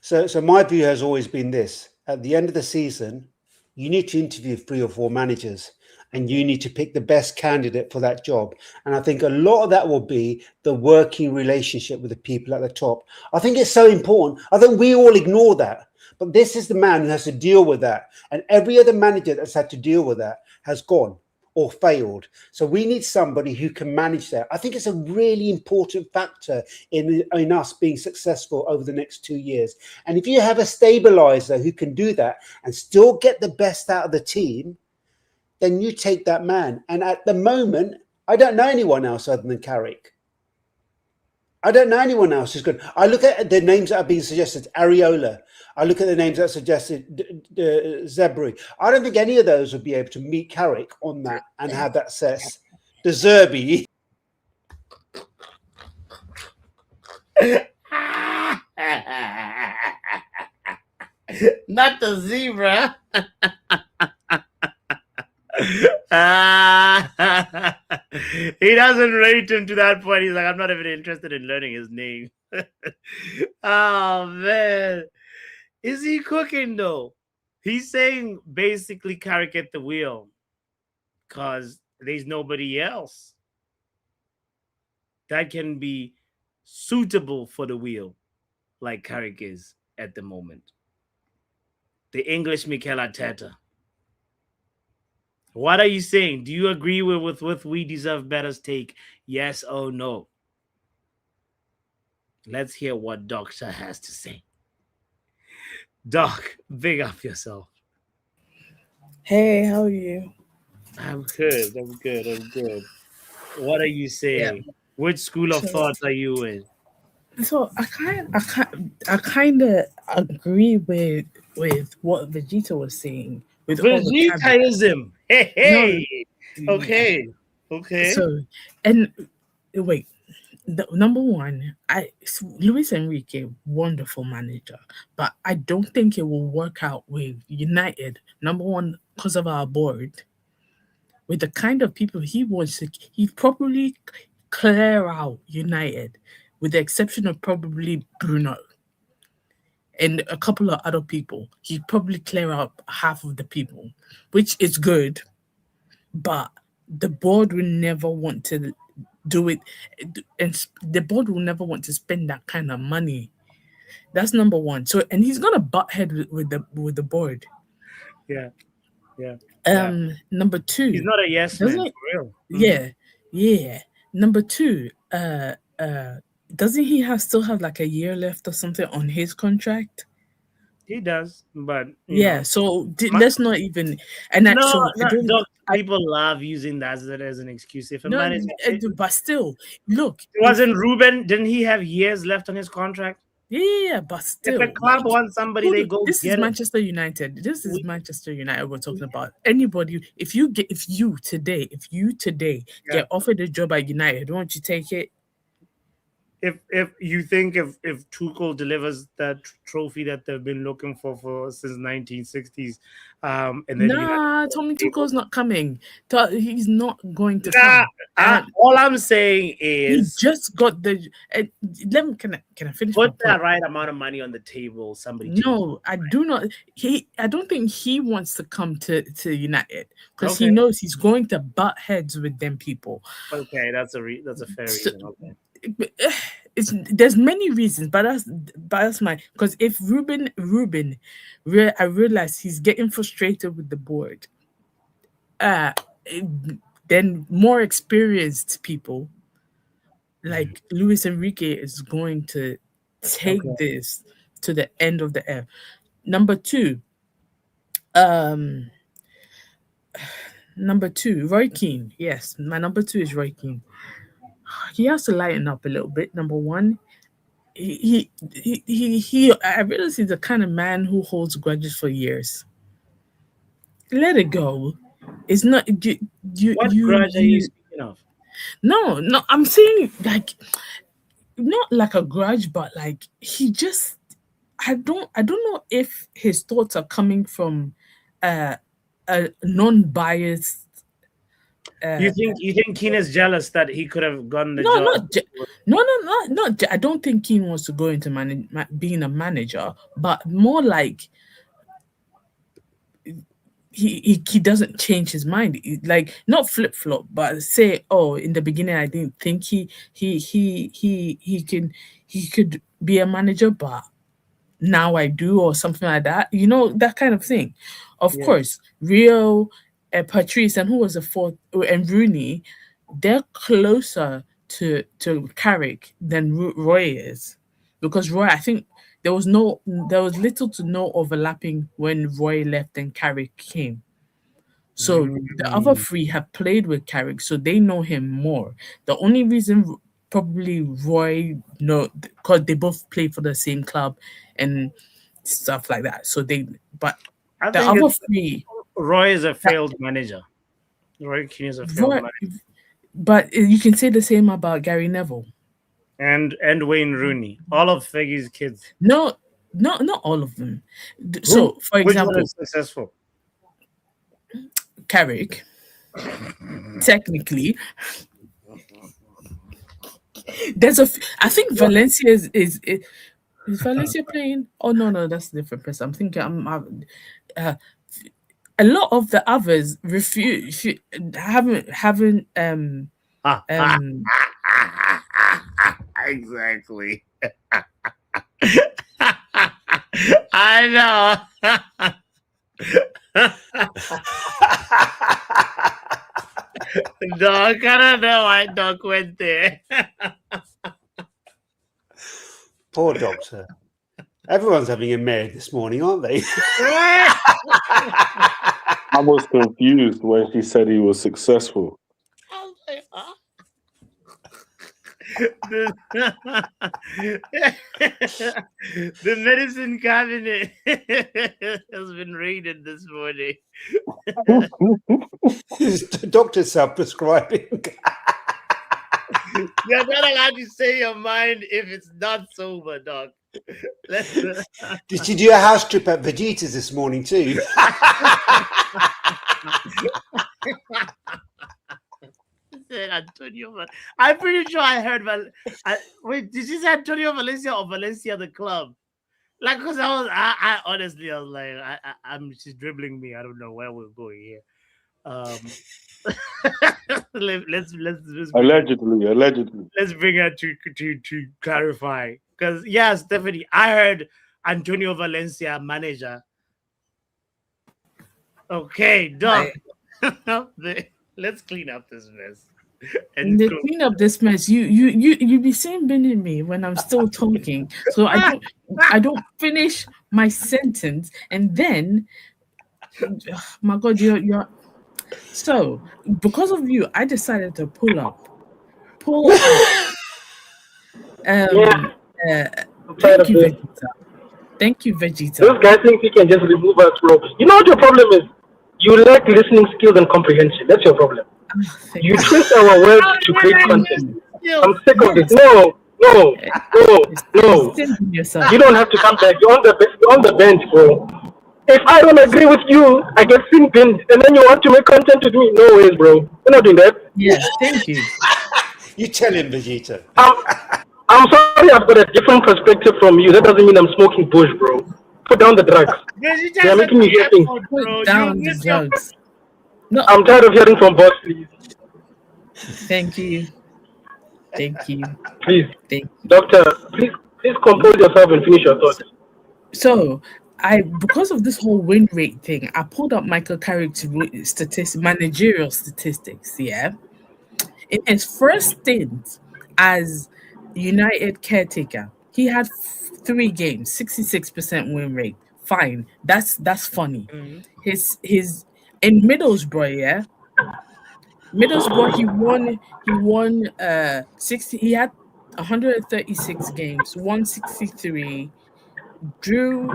S12: So my view has always been this: at the end of the season, you need to interview 3 or 4 managers and you need to pick the best candidate for that job. And I think a lot of that will be the working relationship with the people at the top. I think it's so important. I think we all ignore that. But this is the man who has to deal with that. And every other manager that's had to deal with that has gone or failed. So we need somebody who can manage that. I think it's a really important factor in us being successful over the next 2 years. And if you have a stabilizer who can do that and still get the best out of the team, then you take that man. And at the moment, I don't know anyone else other than Carrick. I don't know anyone else who's good. I look at the names that have been suggested, Areola. I look at the names that are suggested, Zebri. I don't think any of those would be able to meet Carrick on that and have that success. De Zerbi.
S1: Not the zebra. He doesn't rate him to that point. He's like, I'm not even interested in learning his name. Oh man, is he cooking though? He's saying basically Carrick at the wheel because there's nobody else that can be suitable for the wheel like Carrick is at the moment. The English Mikel Arteta. What are you saying? Do you agree with We Deserve Better's take? Yes or no? Let's hear what Doctor has to say. Doc, big up yourself.
S13: Hey, how are you?
S1: I'm good. I'm good. I'm good. What are you saying? Which school of thought are you in?
S13: So I kind of agree with what Vegeta was saying. With
S1: Vegetaism. Hey, hey. No, okay. Okay.
S13: So, and wait, number one, Luis Enrique, wonderful manager, but I don't think it will work out with United. Number one, because of our board, with the kind of people he wants to, he probably clear out United, with the exception of probably Bruno and a couple of other people. He'd probably clear out half of the people, which is good, but the board will never want to do it, and the board will never want to spend that kind of money. That's number one. So, and he's gonna butt head with the board.
S1: Yeah, yeah.
S13: Number two,
S1: he's not a yes man for real.
S13: Yeah. Number two, doesn't he still have like a year left or something on his contract?
S1: He does, but
S13: so let's not even. And
S1: people love using that as an excuse. If a manager,
S13: but still, look,
S1: wasn't Ruben? Didn't he have years left on his contract?
S13: Yeah, but still,
S1: if a club wants somebody, they go.
S13: This is Manchester United. This is Manchester United. We're talking about anybody. If you today get offered a job at United, won't you take it?
S1: If you think if Tuchel delivers that trophy that they've been looking for since 1960s, and then
S13: Tommy Tuchel's not coming. He's not going to come.
S1: All I'm saying is
S13: he just got the. Can I finish?
S1: Put that right amount of money on the table. Somebody.
S13: No, I do not. I don't think he wants to come to United because he knows he's going to butt heads with them people.
S1: Okay, that's a fair reason. Okay.
S13: There's many reasons, but that's my, because if Ruben, I realize he's getting frustrated with the board. Then more experienced people like Luis Enrique is going to take this to the end of the air. Number two, Roy Keane. Yes, my number two is Roy Keane. He has to lighten up a little bit. Number one, he I realize he's the kind of man who holds grudges for years. Let it go. It's not
S1: what grudge are you speaking of?
S13: No, I'm saying like not like a grudge, but like he just I don't know if his thoughts are coming from a non-biased.
S1: You think Keane is jealous that he could have gotten the job?
S13: No. I don't think Keane wants to go into being a manager, but more like he doesn't change his mind. Like not flip flop, but say, in the beginning I didn't think he could be a manager, but now I do, or something like that. You know, that kind of thing. Of course, Rio. Patrice and who was the fourth, and Rooney, they're closer to Carrick than Roy is, because Roy, I think there was little to no overlapping when Roy left and Carrick came. So the other three have played with Carrick, so they know him more. The only reason probably Roy because they both play for the same club and stuff like that. So the other three.
S1: Roy is a failed manager. Roy Keane is a failed manager.
S13: But you can say the same about Gary Neville.
S1: and Wayne Rooney, all of Fergie's kids.
S13: No, not all of them. So, for
S1: Which one
S13: example,
S1: is successful?
S13: Carrick, technically, I think Valencia is Valencia playing? Oh no, that's a different person. I'm thinking a lot of the others haven't
S1: Exactly. I know. Dog, I don't know why Doc went there.
S12: Poor doctor. Everyone's having a mare this morning, aren't they?
S9: I was confused when she said he was successful.
S1: the medicine cabinet has been raided this morning.
S12: The doctor's self-prescribing.
S1: You're not allowed to say your mind if it's not sober, dog.
S12: Did you do a house trip at Vegeta's this morning too?
S1: Antonio, I'm pretty sure I heard. Wait, did you say Antonio Valencia or Valencia the club? Like, because I honestly, I was like, she's dribbling me. I don't know where we're going here. Let's
S9: Allegedly.
S1: let's bring her to clarify. Because yeah, Stephanie, I heard Antonio Valencia manager. Okay, done. Let's clean up this mess.
S13: And they clean up this mess. You be saying bending me when I'm still talking, so I don't finish my sentence, and then my God, you're so because of you, I decided to pull up. Thank you, Vegeta. Thank you, Vegeta.
S11: Those guys think he can just remove us, bro. You know what your problem is? You lack listening skills and comprehension. That's your problem. You twist our words to create content. I'm sick of this. No. You don't have to come back. You're on the bench, bro. If I don't agree with you, I get sin pinned, and then you want to make content with me? No ways, bro. We're not doing that.
S13: Yes, thank you.
S12: You tell him, Vegeta.
S11: I'm sorry, I've got a different perspective from you. That doesn't mean I'm smoking bush, bro. Put down the drugs. They're making me hear things.
S13: Put down the drugs. No,
S11: I'm tired of hearing from boss, please.
S13: Thank you.
S11: Please, doctor, please compose yourself and finish your thoughts.
S13: So, because of this whole win rate thing, I pulled up Michael Carrick's managerial statistics. Yeah, in his first stint as United caretaker, he had 3 games, 66% win rate. Fine, that's funny.
S1: Mm-hmm.
S13: His in Middlesbrough, yeah. Middlesbrough, he won 60. He had 136 games, won 63, drew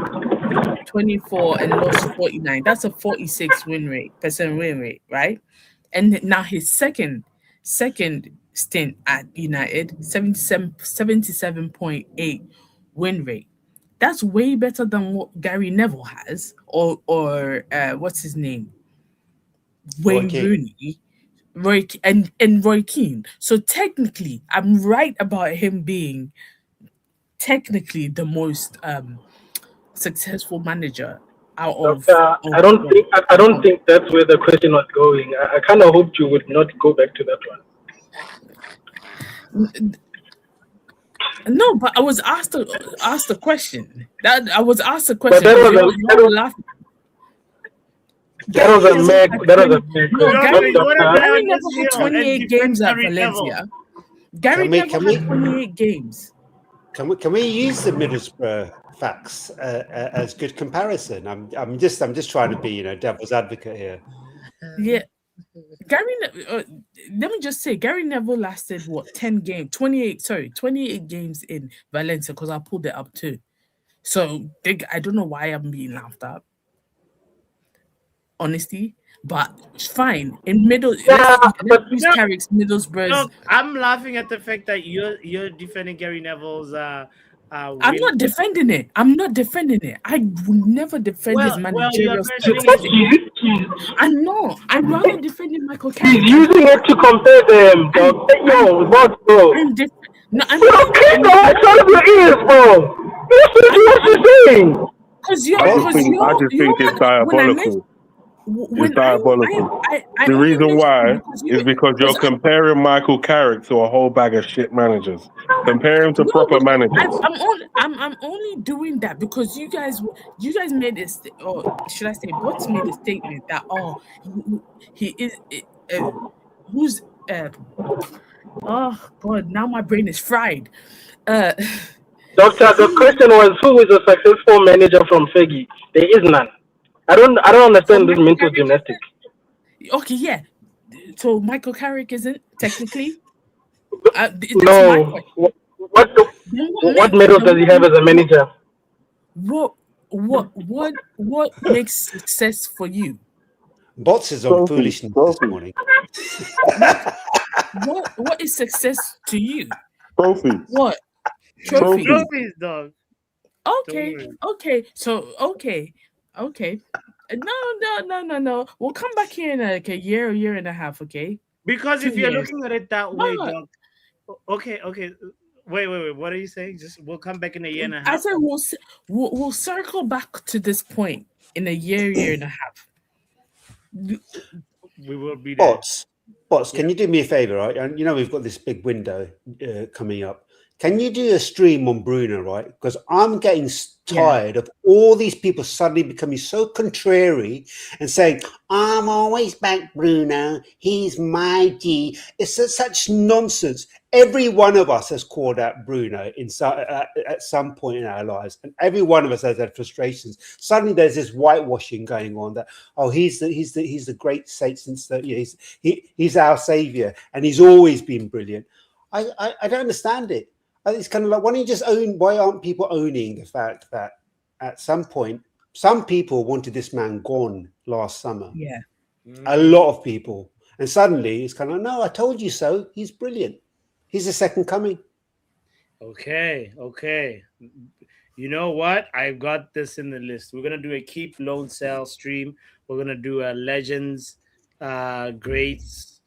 S13: 24, and lost 49. That's a 46% win rate, right? And now his second stint at United, 77.8 win rate. That's way better than what Gary Neville has, or what's his name? Wayne Rooney. Roy Keane. So technically, I'm right about him being technically the most successful manager out of.
S11: I don't think that's where the question was going. I kind of hoped you would not go back to that one.
S13: No, but I was asked a question. That was a question.
S11: That was a meg.
S13: Gary never had 28 games at Valencia. Gary never had 28 games.
S12: Can we use the Middlesbrough facts as good comparison? I'm just trying to be devil's advocate here.
S13: Yeah. Let me just say, Gary Neville lasted 28 games in Valencia, because I pulled it up too. So I don't know why I'm being laughed at. honesty. But it's fine. In middle,
S11: Yeah,
S13: let's use Carrick's Middlesbrough's.
S1: Look, I'm laughing at the fact that you're defending Gary Neville's
S13: I'm
S1: win.
S13: not defending it. I'm not defending it. I would never defend his managerial
S1: questioning
S13: style. I'm not. I'm rather defending Michael Carrick.
S11: He's using it to compare them, dog. Yo, what, bro?
S13: No, I'm
S11: not. Keep the lights out of your ears, bro. Listen to what you're saying.
S9: I just think it's diabolical. It's diabolical. The reason why is because you're comparing Michael Carrick to a whole bag of shit managers. Compare him to proper managers.
S13: I'm only doing that because you guys made this, or should I say, Bots made a statement that he is who's oh god, now my brain is fried.
S11: Doctor, the question was, who is a successful manager from Fergie? There is none. I don't understand this mental gymnastics.
S13: Okay, yeah. So Michael Carrick isn't technically.
S11: No. What medal does he have as a manager?
S13: What makes success for you?
S12: Bots is on foolishness this morning.
S13: What is success to you?
S9: Trophy.
S13: What?
S1: Trophies, dog.
S13: Okay. So okay. No. We'll come back here in like a year and a half, okay?
S1: Because
S13: 2
S1: if you're
S13: years.
S1: looking at it that way, dog. Okay. Wait. What are you saying? Just we'll come back in a year and a half.
S13: I said we'll circle back to this point in a year and a half.
S1: We will be there.
S12: Bots, can you do me a favor, right? And we've got this big window coming up. Can you do a stream on Bruno, right? Because I'm getting tired of all these people suddenly becoming so contrary and saying, I'm always back Bruno. He's my G. It's such nonsense. Every one of us has called out Bruno at some point in our lives, and every one of us has had frustrations. Suddenly, there's this whitewashing going on that he's the great saint since he's our savior, and he's always been brilliant. I don't understand it. It's kind of like, why aren't people owning the fact that at some point, some people wanted this man gone last summer?
S13: Yeah.
S12: A lot of people. And suddenly it's kind of, no, I told you so. He's brilliant. He's the second coming.
S1: Okay. You know what? I've got this in the list. We're going to do a keep loan sell stream. We're going to do a legends, greats,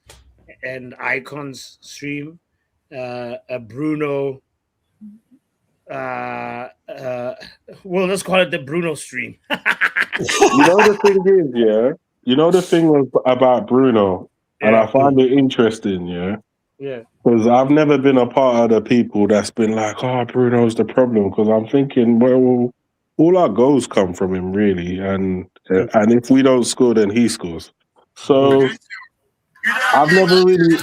S1: and icons stream. A Bruno, well, let's call it the Bruno stream.
S9: The thing is, the thing about Bruno, and I find it interesting, because I've never been a part of the people that's been like, Bruno's the problem, because I'm thinking, well, all our goals come from him, really, and if we don't score, then he scores. So I've never really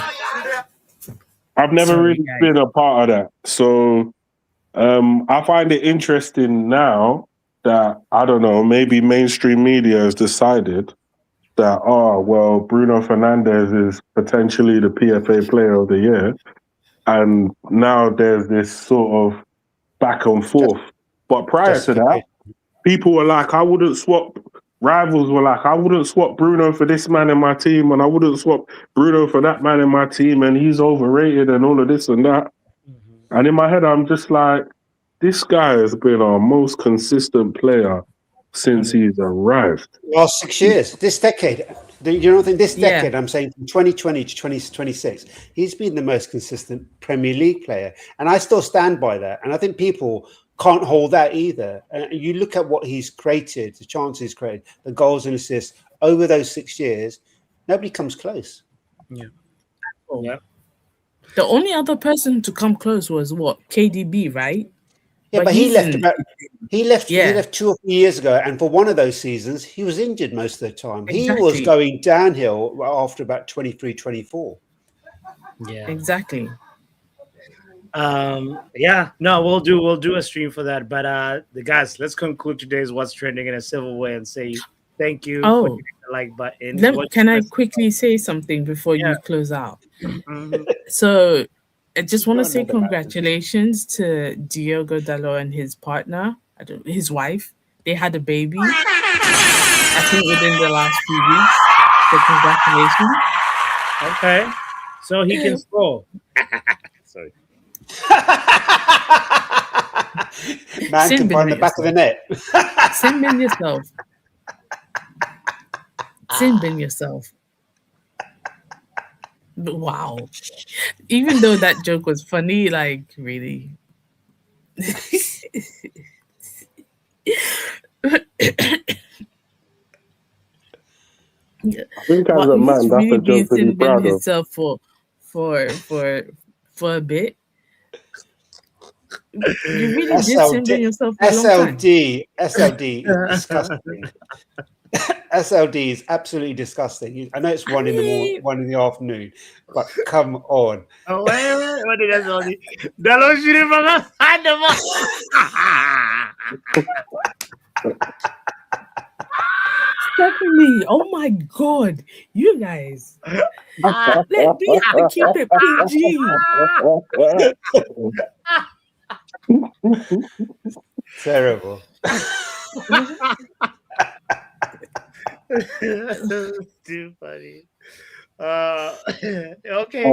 S9: been a part of that. So I find it interesting now that, I don't know, maybe mainstream media has decided that, Bruno Fernandes is potentially the PFA Player of the Year. And now there's this sort of back and forth. But prior to that, people were like, rivals were like, I wouldn't swap Bruno for this man in my team, and I wouldn't swap Bruno for that man in my team, and he's overrated and all of this and that. Mm-hmm. And in my head, I'm just like, this guy has been our most consistent player since he's arrived.
S12: Last 6 years, this decade. You don't think this decade, I'm saying from 2020 to 2026, he's been the most consistent Premier League player. And I still stand by that. And I think people can't hold that either. And you look at what he's created, the chances he's created, the goals and assists over those 6 years, nobody comes close.
S1: Yeah.
S13: The only other person to come close was KDB, right?
S12: Yeah, but he left 2 or 3 years ago, and for one of those seasons, he was injured most of the time. Exactly. He was going downhill after about 23, 24.
S1: Yeah,
S13: exactly.
S1: We'll do a stream for that. But the guys, let's conclude today's What's Trending in a civil way and say thank you for hitting the like button.
S13: Can I quickly say something before you close out? So I just want to say congratulations to Diogo Dalot and his partner, his wife. They had a baby, I think, within the last few weeks. So congratulations.
S1: Okay. So he can score. Sorry.
S12: Man can find the back of the net.
S13: Sin bin yourself. Sin bin yourself. Wow. Even though that joke was funny, like, really.
S9: I think as a man, that's
S13: really
S9: a joke to be
S13: sin bin
S9: proud of.
S13: himself for a bit. You really did sin bin yourself for a long time.
S12: SLD is disgusting. SLD is absolutely disgusting. I know it's 1 in the afternoon, but come on.
S1: Oh, wait. What did I say? Dalo shooting from
S13: Stephanie, oh my God, you guys. We have to keep it PG.
S12: Terrible.
S1: Too funny. Okay.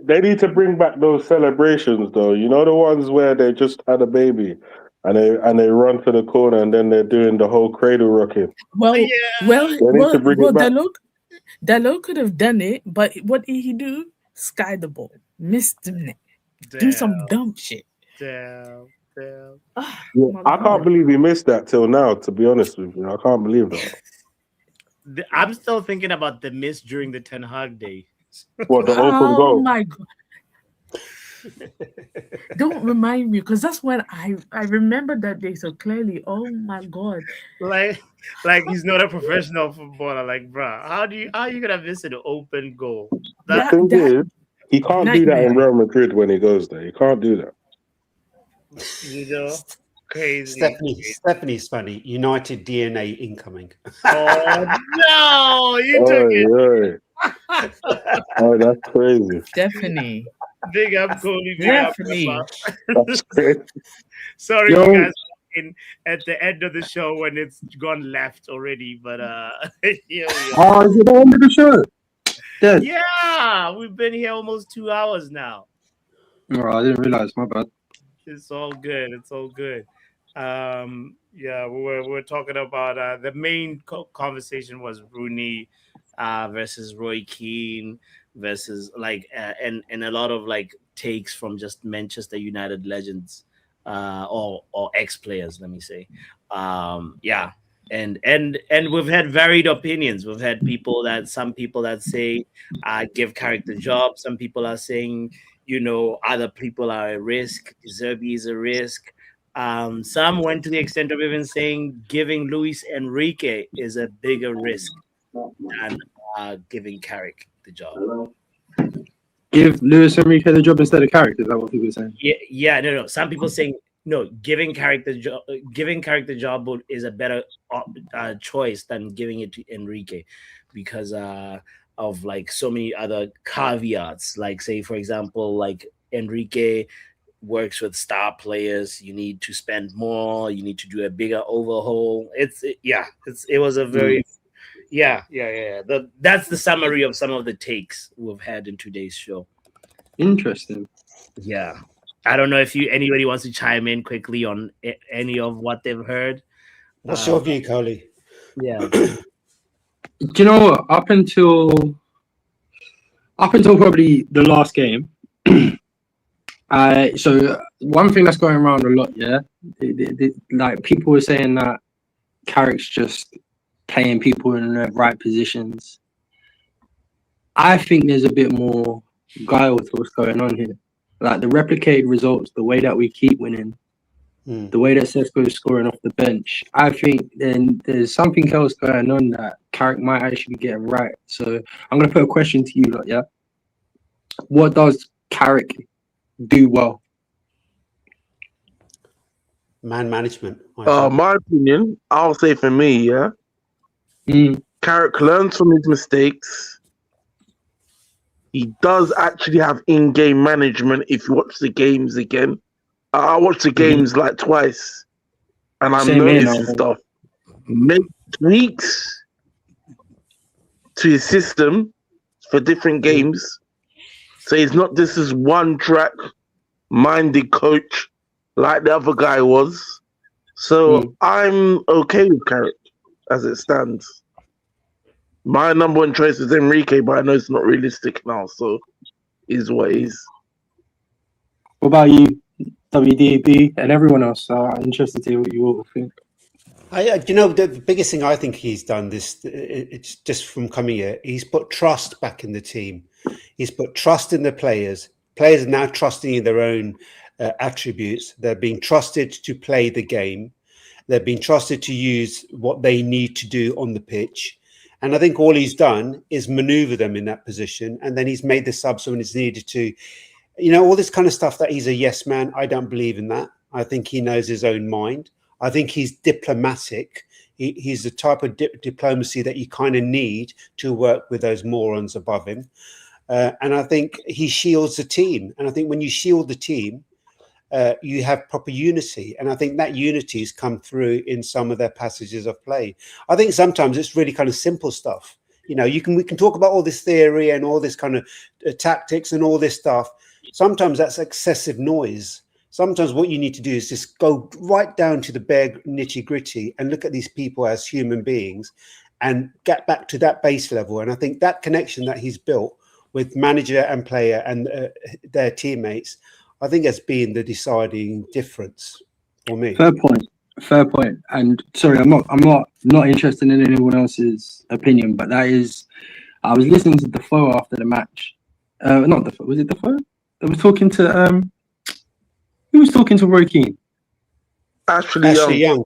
S9: They need to bring back those celebrations though. You know, the ones where they just had a baby and they run to the corner and then they're doing the whole cradle rocking.
S13: Dalot could have done it, but what did he do? Sky the ball, missed him. Do some dumb shit.
S1: Damn.
S9: Yeah, I can't believe he missed that till now, to be honest with you. I can't believe that.
S1: I'm still thinking about the miss during the Ten Hag day.
S9: What, the open goal?
S13: Oh my God. Don't remind me, because that's when I remember that day so clearly. Oh my God.
S1: Like he's not a professional footballer. Like, bruh, how are you gonna miss an open goal?
S9: The thing is, he can't do that in Real Madrid when he goes there. He can't do that.
S1: You know, crazy.
S12: Stephanie's funny. United DNA incoming.
S1: Oh no, you took it.
S9: Oh, that's crazy.
S13: Stephanie.
S1: Big up, Coley.
S13: Stephanie.
S9: That's crazy.
S1: Sorry, you guys. At the end of the show when it's gone left already, but here we are.
S14: Oh, is it the end of the show?
S1: Yeah, we've been here almost 2 hours now.
S14: Oh, I didn't realize. My bad.
S1: It's all good. It's all good. Yeah, we're talking about the main conversation was Rooney versus Roy Keane versus and a lot of takes from just Manchester United legends or ex-players, let me say. Yeah. And we've had varied opinions. We've had some people that say give Carrick the job. Some people are saying, other people are a risk. De Zerbi is a risk. Some went to the extent of even saying giving Luis Enrique is a bigger risk than giving Carrick the job.
S14: Give Luis Enrique the job instead of Carrick? Is that what people are saying?
S1: Yeah, no. Some people saying no, giving Carrick the job is a better choice than giving it to Enrique because of so many other caveats. Like, say, for example, Enrique works with star players. You need to spend more. You need to do a bigger overhaul. It was a very that's the summary of some of the takes we've had in today's show.
S14: Interesting.
S1: Yeah. I don't know if anybody wants to chime in quickly on any of what they've heard.
S12: What's your view, Coley?
S1: Yeah.
S14: Do you know what? Up until probably the last game, so one thing that's going around a lot, people were saying that Carrick's just playing people in the right positions. I think there's a bit more guile to what's going on here. Like the replicated results, the way that we keep winning, the way that Sesko's scoring off the bench, I think then there's something else going on that Carrick might actually be getting right. So I'm going to put a question to you, what does Carrick do well?
S12: Man management.
S15: My opinion, I'll say for me, Carrick learns from his mistakes. He does actually have in-game management if you watch the games again. I watched the games twice. and I'm
S14: Same here,
S15: noticing
S14: no.
S15: stuff. Make tweaks to his system for different games. So he's not just this one track minded coach like the other guy was. So I'm okay with Carrick as it stands. My number one choice is Enrique, but I know it's not realistic now, so is what it is.
S14: What about you, WDB, and everyone else? I'm interested to hear what you all think.
S12: You know, the biggest thing I think he's done it's just from coming here, he's put trust back in the team. He's put trust in the players. Players are now trusting in their own attributes. They're being trusted to play the game. They're being trusted to use what they need to do on the pitch. And I think all he's done is maneuver them in that position. And then he's made the subs when it's needed to. You know, all this kind of stuff that he's a yes man, I don't believe in that. I think he knows his own mind. I think he's diplomatic. He's the type of diplomacy that you kind of need to work with those morons above him. And I think he shields the team. And I think when you shield the team, you have proper unity. And I think that unity has come through in some of their passages of play. I think sometimes it's really kind of simple stuff. You know, we can talk about all this theory and all this kind of tactics and all this stuff. Sometimes that's excessive noise. Sometimes what you need to do is just go right down to the bare nitty gritty and look at these people as human beings and get back to that base level. And I think that connection that he's built with manager and player and their teammates, I think has been the deciding difference for me.
S14: Fair point. And sorry, I'm not interested in anyone else's opinion, but that is, I was listening to Defoe after the match. Not Defoe, was it Defoe? That was talking to who was talking to Roy Keane?
S15: Ashley Young.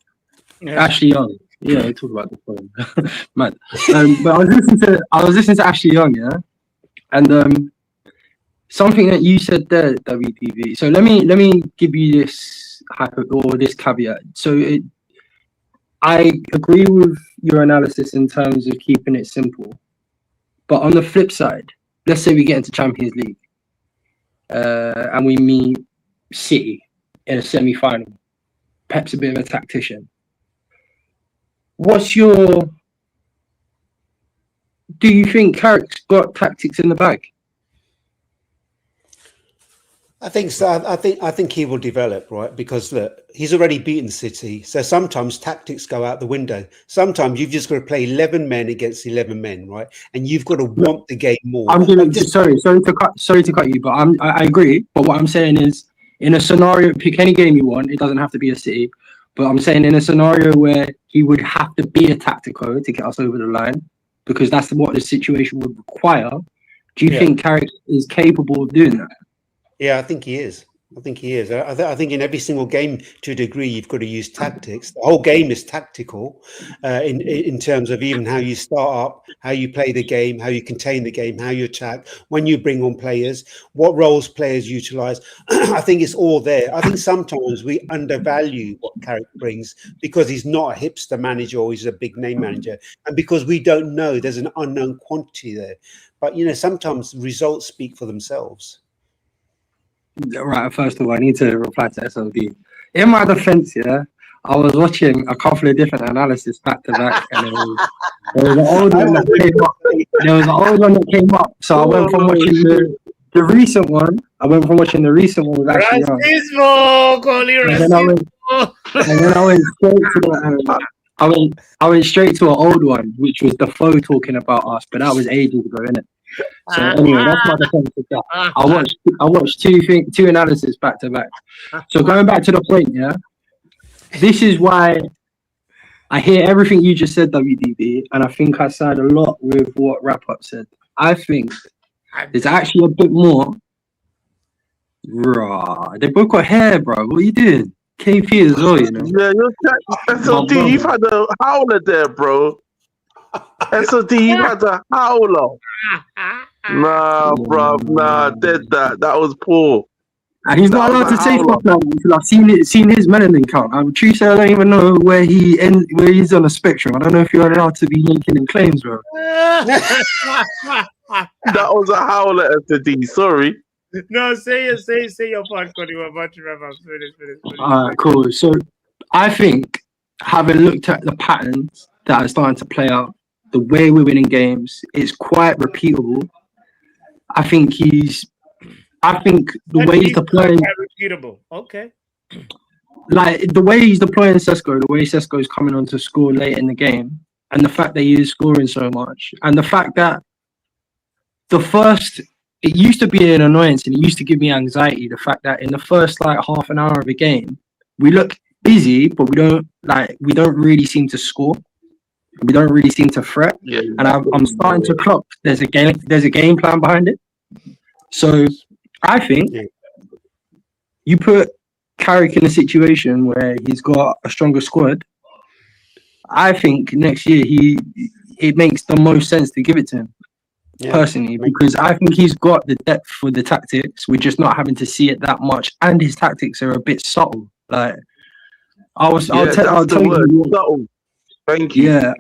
S14: Yeah. Ashley Young. Yeah, we talk about Defoe. Man. But I was listening to Ashley Young, yeah, and something that you said there, WDV. So let me give you this this caveat. So I agree with your analysis in terms of keeping it simple, but on the flip side, let's say we get into Champions League and we meet City in a semi-final. Pep's a bit of a tactician. Do you think Carrick's got tactics in the bag?
S12: I think so. I think he will develop, right? Because look, he's already beaten City. So sometimes tactics go out the window. Sometimes you've just got to play 11 men against 11 men, right? And you've got to want the game more.
S14: Sorry to cut you, but I agree. But what I'm saying is, in a scenario, pick any game you want. It doesn't have to be a City. But I'm saying in a scenario where he would have to be a tactico to get us over the line, because that's what the situation would require. Do you think Carrick is capable of doing that?
S12: Yeah, I think he is. I think in every single game, to a degree, you've got to use tactics. The whole game is tactical in terms of even how you start up, how you play the game, how you contain the game, how you attack, when you bring on players, what roles players utilize. I think it's all there. I think sometimes we undervalue what Carrick brings because he's not a hipster manager or he's a big name manager. And because we don't know, there's an unknown quantity there. But, you know, sometimes results speak for themselves.
S14: Right, first of all, I need to reply to SLD. In my defense, yeah, I was watching a couple of different analysis back to back, and there was an old one that came up. So I went from watching the recent one. I went from watching the recent one with Ashley Young. And then I went straight to I went straight to an old one, which was Defoe talking about us, but that was ages ago, innit? So anyway, that's my defense of that. I watched two analysis back to back. So going back to the point, yeah, this is why I hear everything you just said, WDB, and I think I side a lot with what Wrap Up said. I think there's actually a bit more. Rah, they both got hair, bro. What are you doing? KP as well, you know.
S15: Yeah, SLD, you've had a howler there, bro. SLD, you had a howler. Nah, bro, did that. That was poor.
S14: And he's not allowed to say stuff now until I've seen his melanin count. I'm true, I don't even know where he's on the spectrum. I don't know if you're allowed to be linking in claims, bro.
S15: That was a howler, SLD. Sorry.
S1: No, say your part, Cody. We're about to wrap up. Finish.
S14: Alright, cool. So I think having looked at the patterns that are starting to play out, the way we're winning games, it's quite repeatable. I think the way he's deploying,
S1: repeatable. Okay.
S14: like the way he's deploying Sesko, the way Sesko is coming on to score late in the game, and the fact that he is scoring so much, and the fact that it used to be an annoyance and it used to give me anxiety. The fact that in the first like half an hour of a game, we look busy, but we don't really seem to score. We don't really seem to threat.
S15: Yeah,
S14: and I'm starting to clock there's a game plan behind it. So I think you put Carrick in a situation where he's got a stronger squad. I think next year it makes the most sense to give it to him. Personally, because I think he's got the depth for the tactics. We're just not having to see it that much, and his tactics are a bit subtle. Like I'll tell you.
S15: Subtle. Thank you.
S14: Yeah,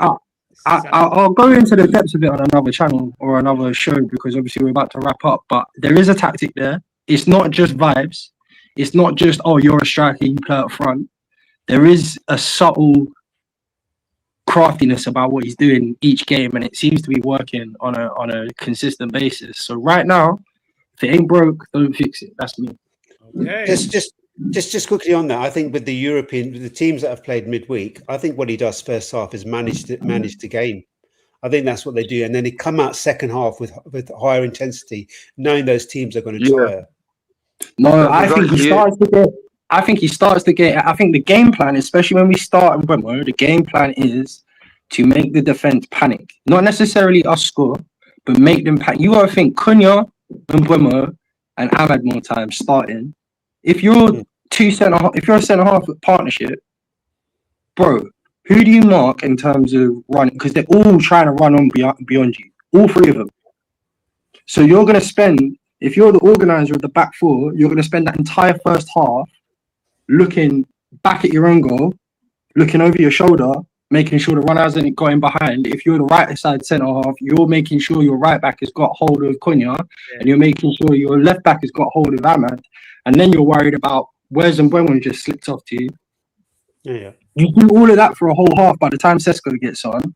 S14: I'll go into the depths of it on another channel or another show because obviously we're about to wrap up. But there is a tactic there. It's not just vibes. It's not just you're a striker, you play up front. There is a subtle craftiness about what he's doing each game, and it seems to be working on a consistent basis. So right now, if it ain't broke, don't fix it. That's me.
S1: Okay.
S12: Just quickly on that, I think with the teams that have played midweek, I think what he does first half is manage the game. I think that's what they do, and then they come out second half with higher intensity, knowing those teams are going to tire.
S14: No, I think he starts the game. I think the game plan, especially when we start in Bremo, the game plan is to make the defense panic. Not necessarily us score, but make them panic. You got to think Cunha and Bremo and Ahmad more time starting. If you're a centre half partnership, bro, who do you mark in terms of running? Because they're all trying to run on beyond you, all three of them. So you're going to spend, if you're the organizer of the back four, you're going to spend that entire first half looking back at your own goal, looking over your shoulder, making sure the runner hasn't got in behind. If you're the right side centre half, you're making sure your right back has got hold of Cunha, and you're making sure your left back has got hold of Ahmad, and then you're worried about where's Mbeumo just slipped off to you.
S12: Yeah.
S14: You do all of that for a whole half. By the time Sesko gets on,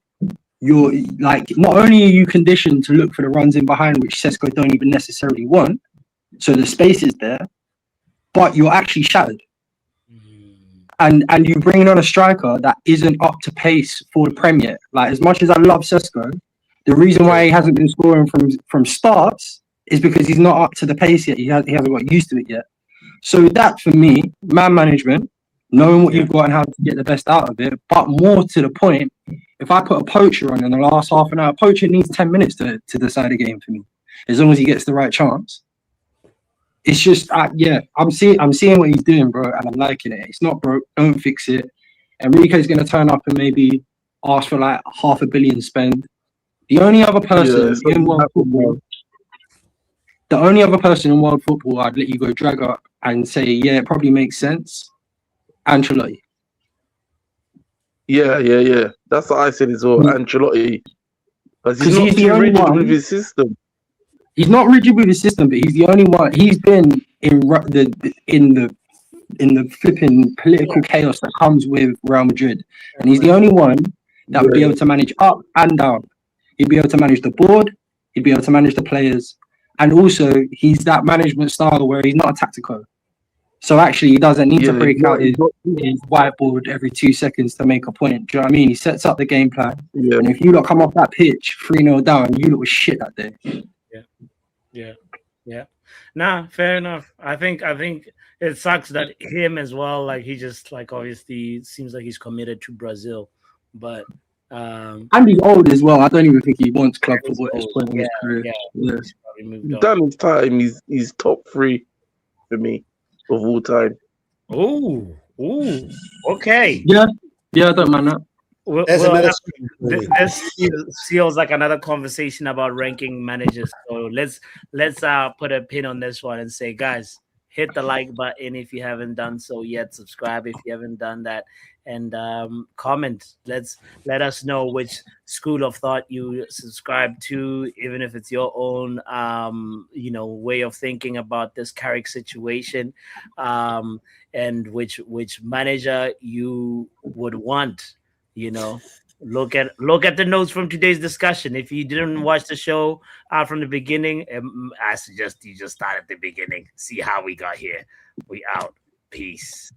S14: you're like, not only are you conditioned to look for the runs in behind, which Sesko don't even necessarily want, so the space is there, but you're actually shattered. And you bring on a striker that isn't up to pace for the Premier. Like, as much as I love Sesko, the reason why he hasn't been scoring from starts is because he's not up to the pace yet. He hasn't got used to it yet. So that, for me, man management, knowing what you've got and how to get the best out of it. But more to the point, if I put a poacher on in the last half an hour, poacher needs 10 minutes to decide a game for me, as long as he gets the right chance. It's just, I'm seeing what he's doing, bro, and I'm liking it. It's not broke. Don't fix it. Enrique's going to turn up and maybe ask for like $500 million spend. The only other person in world football, I'd let you go drag up and say, yeah, it probably makes sense. Ancelotti.
S15: Yeah. That's what I said as well. Ancelotti, because he's not too rigid with his system.
S14: He's not rigid with his system, but he's the only one. He's been in the flipping political chaos that comes with Real Madrid, and he's the only one that would be able to manage up and down. He'd be able to manage the board. He'd be able to manage the players, and also he's that management style where he's not a tactical. So actually, he doesn't need to break out his whiteboard every 2 seconds to make a point. Do you know what I mean? He sets up the game plan, and if you lot come off that pitch 3-0 down, you lot was shit that day.
S1: Yeah. Nah, fair enough. I think it sucks that him as well. Like, he just, like, obviously seems like he's committed to Brazil, but
S14: and he's old as well. I don't even think he wants club football at this point in his career.
S15: He's done his time. He's top 3 for me of all time.
S1: Ooh, okay.
S14: Yeah, I don't mind that.
S1: This feels like another conversation about ranking managers. So let's put a pin on this one and say, guys, hit the like button if you haven't done so yet. Subscribe if you haven't done that, and comment. Let us know which school of thought you subscribe to, even if it's your own way of thinking about this Carrick situation, and which manager you would want. Look at the notes from today's discussion. If you didn't watch the show from the beginning, I suggest you just start at the beginning, see how we got here. We out. Peace.